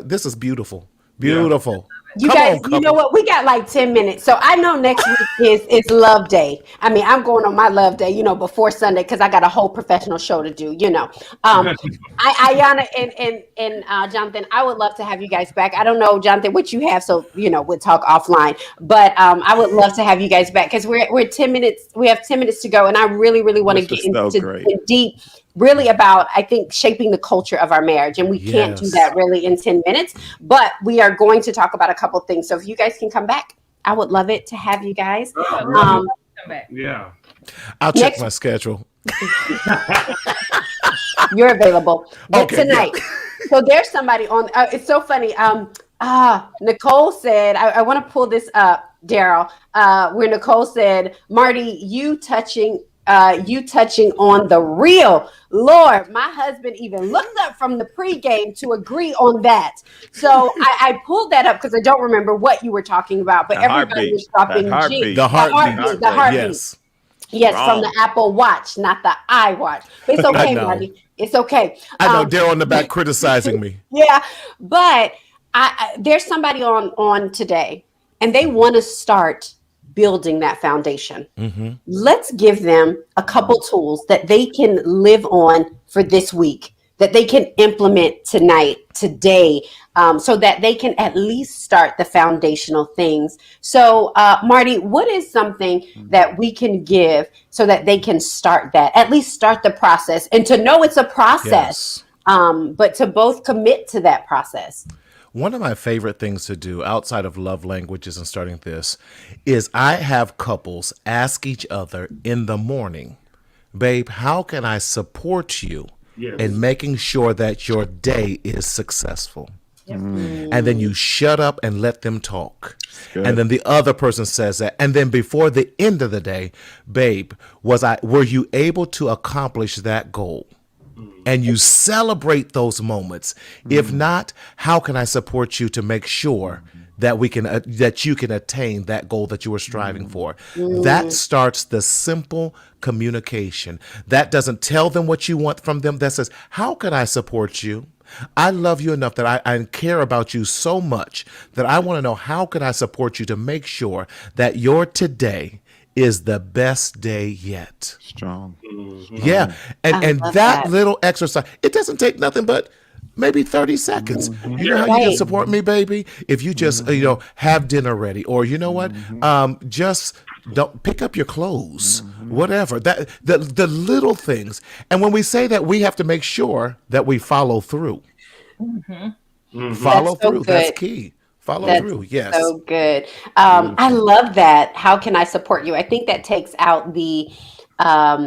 this is beautiful. Beautiful.
You guys, you know what? We got like 10 minutes. So I know next week is Love Day. I mean, I'm going on my Love Day, you know, before Sunday, because I got a whole professional show to do, you know. Ayanna and Johnathan, I would love to have you guys back. I don't know, Johnathan, what you have, so, you know, we'll talk offline. But I would love to have you guys back, because we're 10 minutes. We have 10 minutes to go. And I really, really want to get into deep, really about, I think, shaping the culture of our marriage. And we can't do that really in 10 minutes, but we are going to talk about a couple things. So if you guys can come back, I would love it to have you guys.
I'll
check my schedule.
You're available. But tonight, so there's somebody on, it's so funny. Nicole said, I want to pull this up, Daryl, where Nicole said, Marty, you touching on the real. Lord, my husband even looked up from the pregame to agree on that. So I pulled that up because I don't remember what you were talking about, but everybody was dropping
the heartbeat.
Yes, from the Apple Watch, not the iWatch. It's okay, Marty. It's okay.
I know Daryl in the back criticizing me.
Yeah, but there's somebody on today, and they want to start building that foundation. Let's give them a couple tools that they can live on for this week, that they can implement today, so that they can at least start the foundational things. So, Marty, what is something that we can give so that they can start that, at least start the process, and to know it's a process, but to both commit to that process?
One of my favorite things to do outside of love languages and starting this is I have couples ask each other in the morning, babe, how can I support you in making sure that your day is successful? And then you shut up and let them talk. And then the other person says that. And then before the end of the day, babe, were you able to accomplish that goal? And you celebrate those moments. If not, how can I support you to make sure that that you can attain that goal that you were striving for? That starts the simple communication. That doesn't tell them what you want from them. That says, how can I support you? I love you enough that I care about you so much that I want to know how can I support you to make sure that your today is the best day yet.
Strong.
Yeah. And that little exercise, it doesn't take nothing but maybe 30 seconds. You know how you can support me, baby? If you just, have dinner ready, or you know what? Just don't pick up your clothes, whatever. That the little things. And when we say that, we have to make sure that we follow through. Follow through. That's key. Follow through. Yes.
So good. I love that. How can I support you? I think that takes out the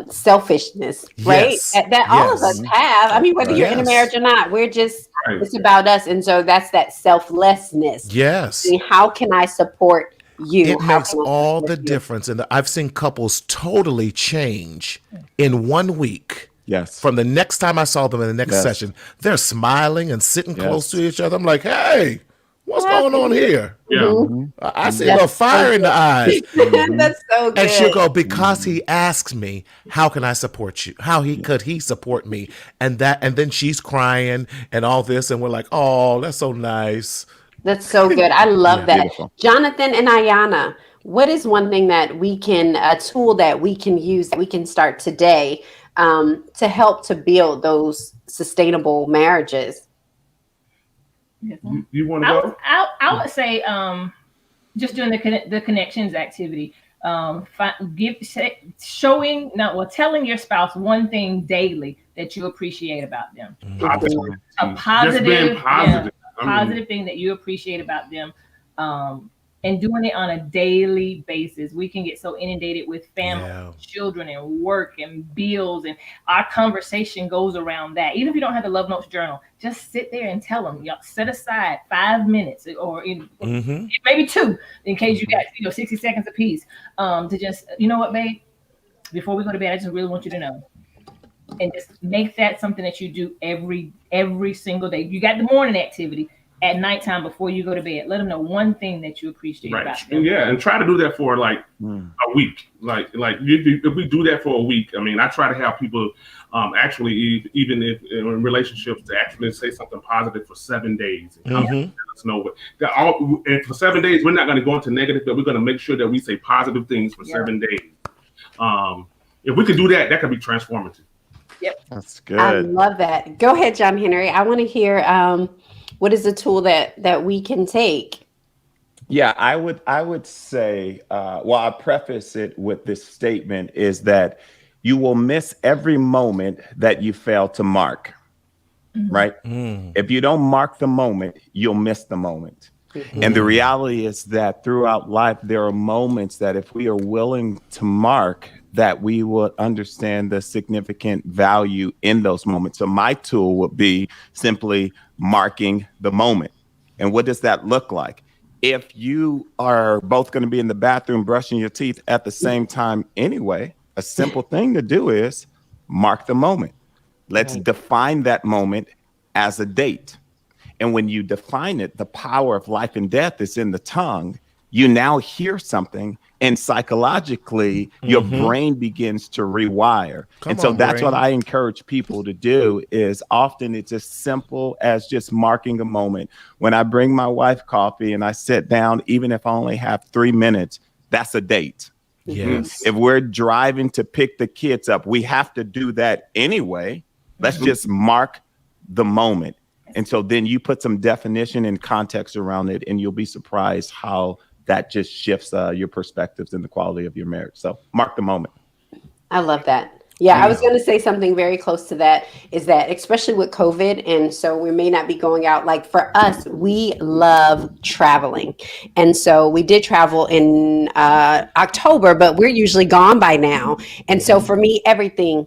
selfishness, right?
Yes.
That all of us have. I mean, whether you're in a marriage or not, we're just, it's about us. And so that's that selflessness.
Yes.
And how can I support you?
It makes all the difference. And I've seen couples totally change in 1 week.
Yes.
From the next time I saw them in the next session, they're smiling and sitting close to each other. I'm like, hey, what's going on here?
Yeah.
I see a little fire in the eyes.
That's so good.
And she'll go, because he asked me, how can I support you? Could he support me? And then she's crying and all this. And we're like, oh, that's so nice.
That's so good. I love that.
Beautiful.
Johnathan and Ayanna, what is one thing that we can, a tool that we can use, that we can start today to help to build those sustainable marriages?
You want to go?
I would say just doing the connections activity. Telling your spouse one thing daily that you appreciate about them. A positive,
Just being positive.
positive thing that you appreciate about them. And doing it on a daily basis. We can get so inundated with family, children, and work and bills, and our conversation goes around that. Even if you don't have the love notes journal, just sit there and tell them. Y'all set aside 5 minutes or maybe 2, in case you got 60 seconds apiece. To just, you know what, babe, before we go to bed, I just really want you to know. And just make that something that you do every single day. You got the morning activity. At nighttime before you go to bed, let them know one thing that you appreciate about them.
And try to do that for like a week. Like if we do that for a week, I mean, I try to have people actually, even if in relationships, to actually say something positive for 7 days. And let us know and for 7 days, we're not going to go into negative, but we're going to make sure that we say positive things for 7 days. If we could do that, that could be transformative.
Yep,
that's good.
I love that. Go ahead, John Henry. I want to hear. What is a tool that we can take?
Yeah, I would say, I preface it with this statement, is that you will miss every moment that you fail to mark, right? If you don't mark the moment, you'll miss the moment. And the reality is that throughout life, there are moments that if we are willing to mark, that we would understand the significant value in those moments. So my tool would be simply marking the moment. And what does that look like? If you are both going to be in the bathroom brushing your teeth at the same time anyway, a simple thing to do is mark the moment. Let's define that moment as a date. And when you define it, the power of life and death is in the tongue. You now hear something, and psychologically, your brain begins to rewire. That's what I encourage people to do. Is often it's as simple as just marking a moment. When I bring my wife coffee and I sit down, even if I only have 3 minutes, that's a date.
Yes.
If we're driving to pick the kids up, we have to do that anyway. Let's just mark the moment. And so then you put some definition and context around it, and you'll be surprised how that just shifts your perspectives and the quality of your marriage. So mark the moment.
I love that. Yeah, I was going to say something very close to that, is that especially with COVID, and so we may not be going out. Like for us, we love traveling. And so we did travel in October, but we're usually gone by now. And so for me, everything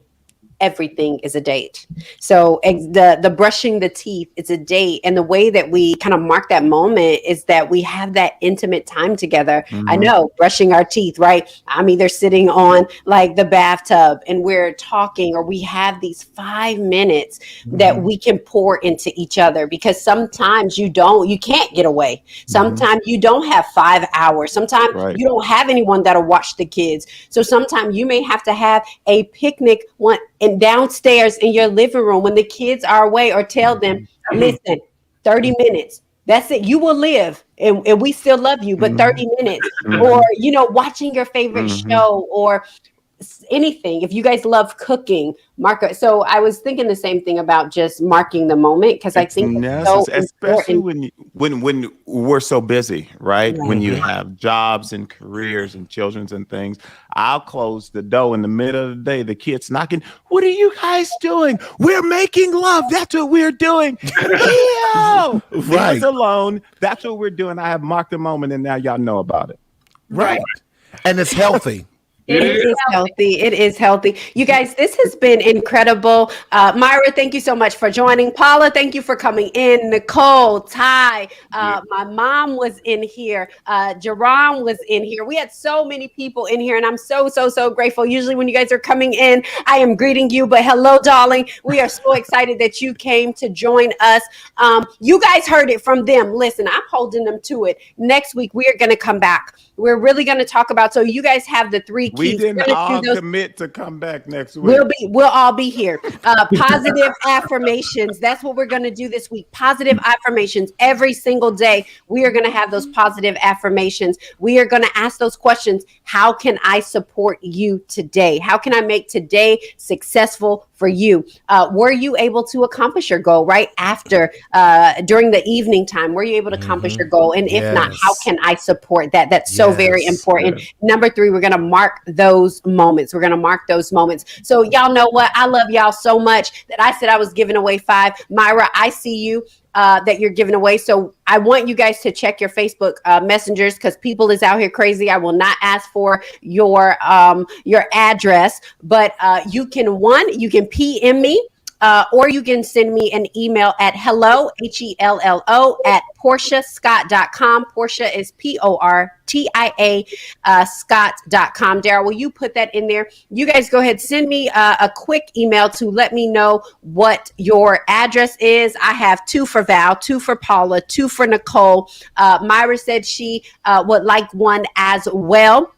is a date. So the brushing the teeth is a date. And the way that we kind of mark that moment is that we have that intimate time together. I know, brushing our teeth, right? I'm either sitting on like the bathtub and we're talking, or we have these 5 minutes that we can pour into each other, because sometimes you can't get away. Sometimes you don't have 5 hours. Sometimes you don't have anyone that'll watch the kids. So sometimes you may have to have a picnic and downstairs in your living room when the kids are away, or tell them, listen, 30 minutes. That's it. You will live, and we still love you, but 30 minutes. Or, watching your favorite show, or anything. If you guys love cooking, mark it. So I was thinking the same thing about just marking the moment, because I think it's so
especially
important.
when we're so busy, right? When you have jobs and careers and children and things. I'll close the door in the middle of the day. The kids knocking. What are you guys doing? We're making love. That's what we're doing. Right. Leave us alone. That's what we're doing. I have marked the moment, and now y'all know about it.
Right. And it's healthy.
It is healthy. It is healthy. You guys, this has been incredible. Myra, thank you so much for joining. Paula, thank you for coming in. Nicole, Ty, my mom was in here. Jerome was in here. We had so many people in here, and I'm so, so, so grateful. Usually when you guys are coming in, I am greeting you, but hello, darling. We are so excited that you came to join us. You guys heard it from them. Listen, I'm holding them to it. Next week, we are going to come back. We're really going to talk about, so you guys have the 3 keys.
We didn't all commit to come back next week.
We'll all be here. Positive affirmations. That's what we're going to do this week. Positive affirmations every single day. We are going to have those positive affirmations. We are going to ask those questions. How can I support you today? How can I make today successful for you? Were you able to accomplish your goal right after, during the evening time? Were you able to accomplish your goal? And if not, how can I support that? That's so very important. Number 3, we're going to mark those moments. We're going to mark those moments. So y'all know what? I love y'all so much that I said I was giving away 5. Myra, I see you. That you're giving away. So I want you guys to check your Facebook messengers, because people is out here crazy. I will not ask for your address, but you can PM me. Or you can send me an email at hello, HELLO, at PortiaScott.com. Portia is PORTIA, Scott.com. Daryl, will you put that in there? You guys go ahead, send me a quick email to let me know what your address is. I have 2 for Val, 2 for Paula, 2 for Nicole. Myra said she would like one as well.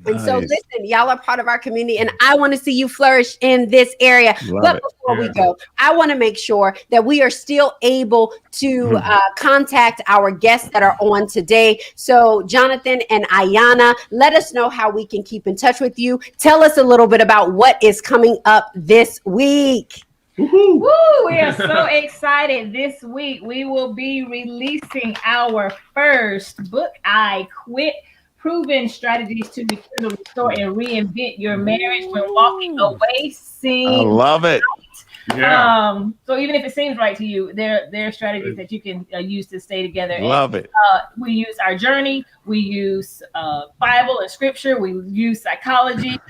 And so listen, y'all are part of our community, and I want to see you flourish in this area. But before we go, I want to make sure that we are still able to contact our guests that are on today. So Johnathan and Ayanna, let us know how we can keep in touch with you. Tell us a little bit about what is coming up this week.
Woo, we are so excited. This week we will be releasing our first book, I Quit: Proven Strategies to Rekindle, Restore, and Reinvent Your Marriage When Walking Away.
I love it.
Yeah.
So even if it seems right to you, there are strategies that you can use to stay together.
Love it.
We use our journey. We use Bible and scripture. We use psychology.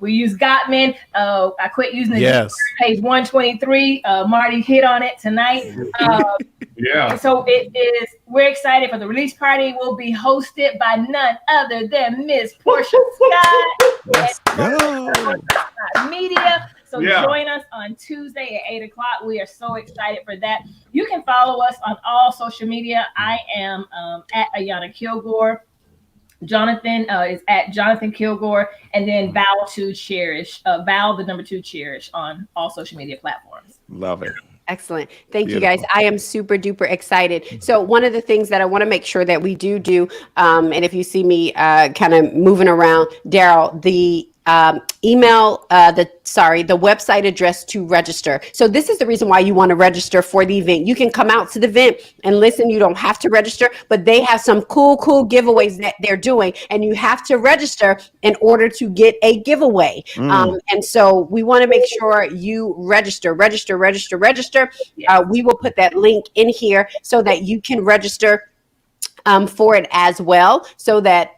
We use Gottman. I quit using the page 123. Marty hit on it tonight. So it is. We're excited for the release party. Will be hosted by none other than Miss Portia Scott.
Let's go.
Media. So join us on Tuesday at 8 o'clock. We are so excited for that. You can follow us on all social media. I am at Ayanna Kilgore. Johnathan is at Johnathan Kilgore, and then Vow2Cherish, Vow the number 2 Cherish on all social media platforms.
Love it.
Excellent. Thank you, guys. I am super duper excited. So one of the things that I want to make sure that we do, and if you see me kind of moving around, Daryl, the email, the website address to register. So this is the reason why you want to register for the event. You can come out to the event and listen. You don't have to register, but they have some cool giveaways that they're doing, and you have to register in order to get a giveaway. And so we want to make sure you register. We will put that link in here so that you can register for it as well, so that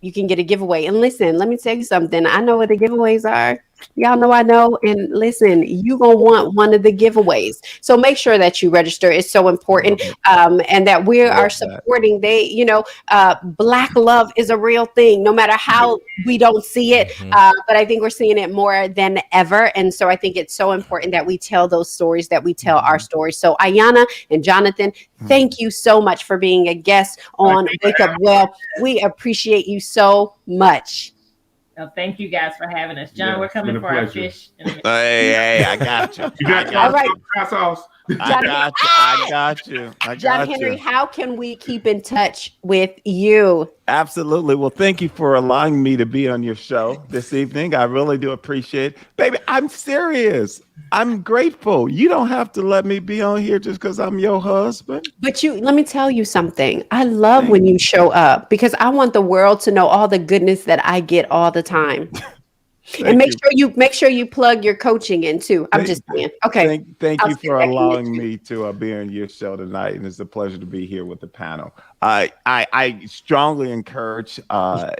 you can get a giveaway. And listen, let me tell you something. I know what the giveaways are. Y'all know I know. And listen, you gonna want one of the giveaways. So make sure that you register. It's so important. And that we are supporting. Black love is a real thing, no matter how we don't see it. But I think we're seeing it more than ever. And so I think it's so important that we tell those stories, that we tell our stories. So Ayanna and Johnathan, thank you so much for being a guest on Wake Up Well. We appreciate you so much.
Thank you guys for having us. John,
Yeah,
we're
it's
coming
been a
for our
pleasure.
fish in a minute.
Hey, I got you.
You got
All right.
hot sauce.
I got you.
John Henry, how can we keep in touch with you?
Absolutely. Well, thank you for allowing me to be on your show this evening. I really do appreciate it. Baby, I'm serious. I'm grateful. You don't have to let me be on here just because I'm your husband.
But let me tell you something. I love when you show up because I want the world to know all the goodness that I get all the time. And make sure you plug your coaching in too. I'm just saying. Okay.
Thank you for allowing me to be on your show tonight, and it's a pleasure to be here with the panel. I strongly encourage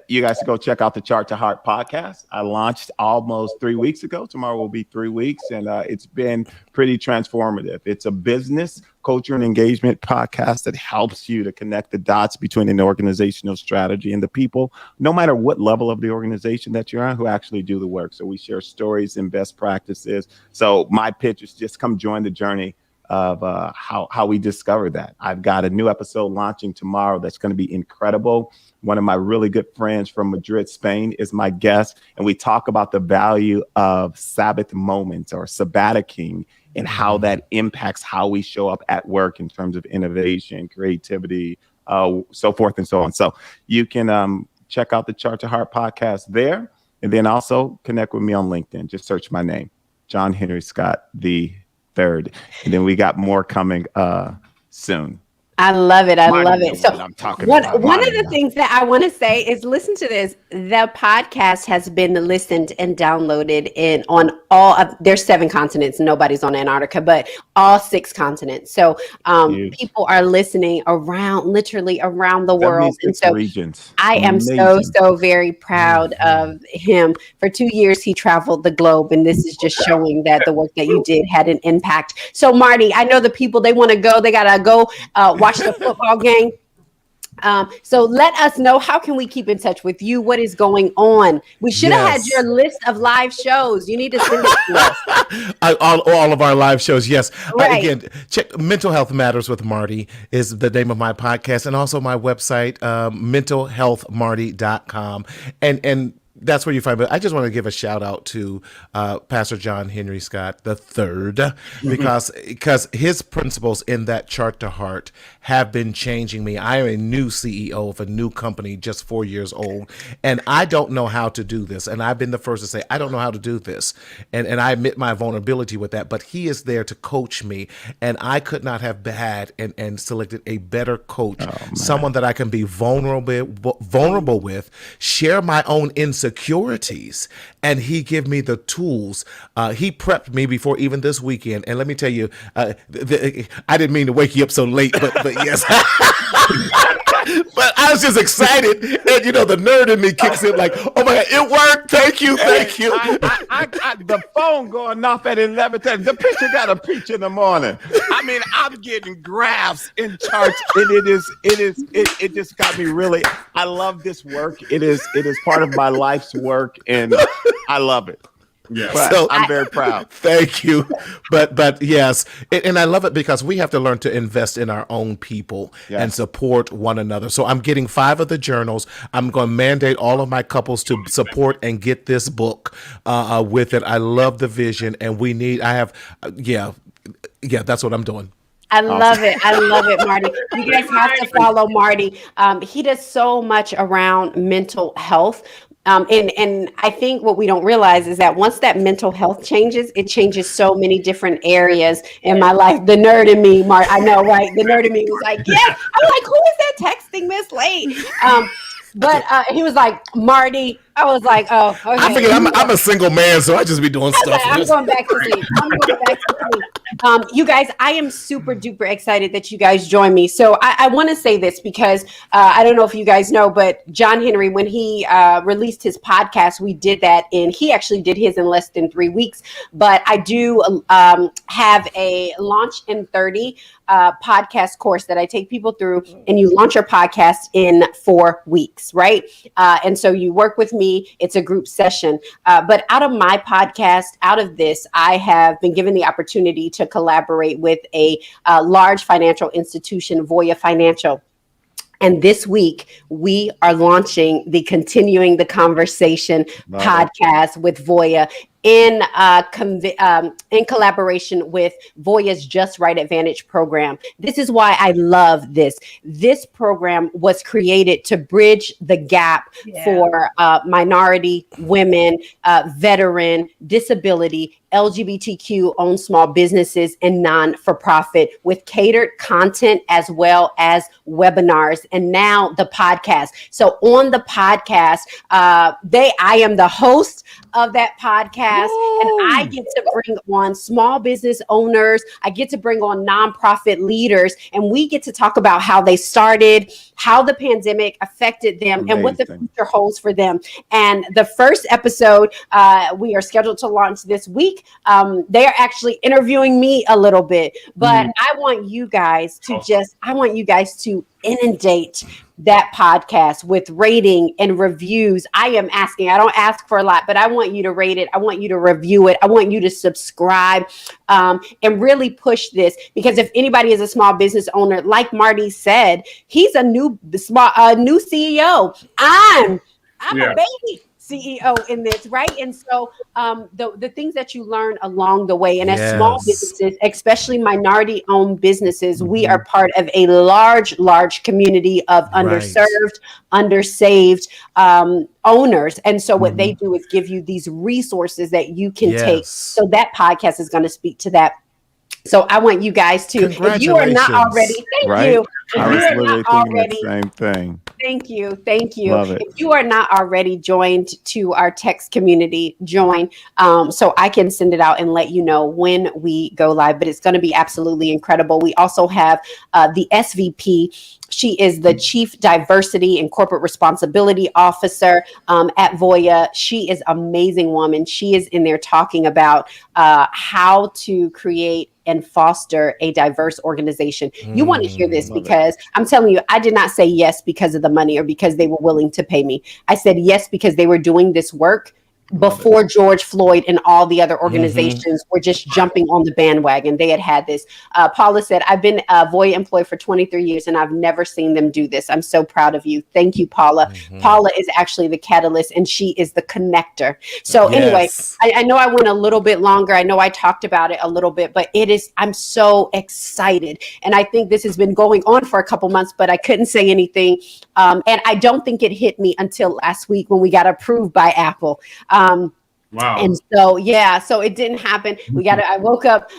you guys to go check out the Chart to Heart podcast. I launched almost 3 weeks ago. Tomorrow will be 3 weeks, and it's been pretty transformative. It's a business culture and engagement podcast that helps you to connect the dots between an organizational strategy and the people, no matter what level of the organization that you're on, who actually do the work. So we share stories and best practices. So my pitch is just come join the journey of how we discover that. I've got a new episode launching tomorrow that's going to be incredible. One of my really good friends from Madrid, Spain is my guest, and we talk about the value of Sabbath moments or sabbaticing and how that impacts how we show up at work in terms of innovation, creativity, so forth and so on. So you can check out the Chart to Heart podcast there, and then also connect with me on LinkedIn. Just search my name, John Henry Scott the Third, and then we got more coming soon.
I love it. I love it. So one of the things that I want to say is listen to this. The podcast has been listened and downloaded on all of, there's 7 continents. Nobody's on Antarctica, but all 6 continents. So people are listening literally around the world. And so regions. I am so very proud of him. For 2 years, he traveled the globe, and this is just showing that the work that you did had an impact. So Marty, I know the people, they want to go, they got to go watch the football game. So let us know, how can we keep in touch with you? What is going on? We should have had your list of live shows. You need to send it to us.
All of our live shows. Yes.
Right.
Again, check Mental Health Matters with Marty is the name of my podcast, and also my website, mentalhealthmarty.com. And that's where you find. But I just want to give a shout out to Pastor John Henry Scott the Third, because his principles in that Chart to Heart have been changing me. I am a new CEO of a new company, just 4 years old, and I don't know how to do this. And I've been the first to say I don't know how to do this, and I admit my vulnerability with that. But he is there to coach me, and I could not have had and selected a better coach, someone that I can be vulnerable with, share my own insecurities, and he give me the tools. He prepped me before even this weekend, and let me tell you, I didn't mean to wake you up so late, but yes. But I was just excited, and the nerd in me kicks in like, oh my God, it worked! Thank you.
The phone going off at 11:30. The preacher got to preach in the morning. I mean, I'm getting graphs in charts, and it just got me really. I love this work. It is part of my life's work, and I love it.
Yeah,
so
I'm very proud.
Thank you, but yes, and I love it because we have to learn to invest in our own people and support one another. So I'm getting 5 of the journals. I'm going to mandate all of my couples to support and get this book with it. I love the vision, and that's what I'm doing.
I love it. I love it, Marty. You guys have to follow Marty. He does so much around mental health. And I think what we don't realize is that once that mental health changes, it changes so many different areas in my life. The nerd in me, I know, right? The nerd in me was like, yes. I'm like, who is that texting Miss Late? But he was like, Marty. I was like, oh, okay.
I figured I'm a single man, so I just be doing stuff.
I'm going back to sleep. You guys, I am super duper excited that you guys join me. So I want to say this because I don't know if you guys know, but John Henry, when he released his podcast, we did that he actually did his in less than 3 weeks. But I do have a Launch in 30 podcast course that I take people through, and you launch your podcast in 4 weeks, right? And so you work with me. It's a group session. But out of my podcast, out of this, I have been given the opportunity to collaborate with a large financial institution, Voya Financial. And this week, we are launching the Continuing the Conversation podcast with Voya in collaboration with Voya's Just Right Advantage program. This is why I love this. This program was created to bridge the gap for minority, women, veteran, disability, LGBTQ owned small businesses, and non-for-profit, with catered content as well as webinars, and now the podcast. So on the podcast, I am the host of that podcast. And I get to bring on small business owners. I get to bring on nonprofit leaders, and we get to talk about how they started, how the pandemic affected them, and what the future holds for them. And the first episode, we are scheduled to launch this week. They are actually interviewing me a little bit, but I want you guys to inundate that podcast with rating and reviews. I don't ask for a lot, but I want you to rate it. I want you to review it. I want you to subscribe, and really push this, because if anybody is a small business owner, like Marty said, he's a new CEO. I'm a baby CEO in this, right? And so the things that you learn along the way, and as small businesses, especially minority-owned businesses, we are part of a large community of underserved, undersaved owners. And so what they do is give you these resources that you can take. So that podcast is going to speak to that. So I want you guys to, if you are not already, thank you.
I was literally thinking the same thing.
Thank you.
Love it.
If you are not already joined to our text community, join, so I can send it out and let you know when we go live. But it's going to be absolutely incredible. We also have the SVP. She is the Chief Diversity and Corporate Responsibility Officer at Voya. She is an amazing woman. She is in there talking about how to create and foster a diverse organization. You want to hear this, because I'm telling you, I did not say yes because of the money or because they were willing to pay me. I said yes because they were doing this work before George Floyd and all the other organizations were just jumping on the bandwagon. They had this. Paula said, I've been a Voya employee for 23 years and I've never seen them do this. I'm so proud of you. Thank you, Paula. Paula is actually the catalyst, and she is the connector. So anyway, I know I went a little bit longer. I know I talked about it a little bit, but I'm so excited. And I think this has been going on for a couple months, but I couldn't say anything. And I don't think it hit me until last week when we got approved by Apple. Wow. And so, so it didn't happen. I woke up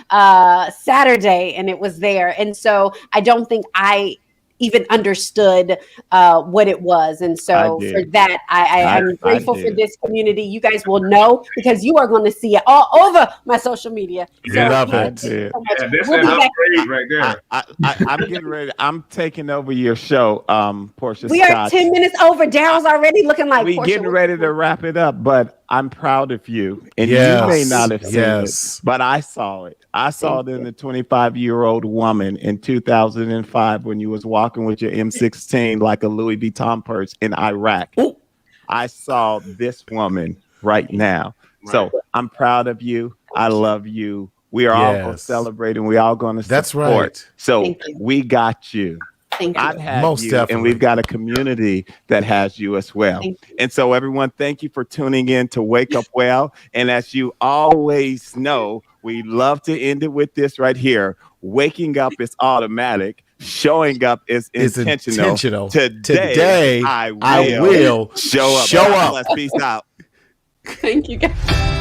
Saturday and it was there. And so I don't think I even understood what it was. And so for that, I'm grateful for this community. You guys will know, because you are going to see it all over my social media.
Yeah,
so,
love it. That's an upgrade right there.
I'm getting ready. I'm taking over your show, Portia.
We are 10 minutes over. Daryl's already looking like
we're getting ready to wrap it up, but I'm proud of you. And you may not have seen it, but I saw it. I saw it in the 25-year-old woman in 2005 when you was walking with your M16 like a Louis Vuitton purse in Iraq. I saw this woman right now. So I'm proud of you. I love you. We are all going to celebrate, and we all going to support.
That's right.
So we got you. I've had
most
you,
definitely.
and we've got a community that has you as well. And so everyone, thank you for tuning in to Wake Up Well. And as you always know, we love to end it with this right here. Waking up is automatic. Showing up is intentional. Today I will show up. Peace out.
Thank you, guys.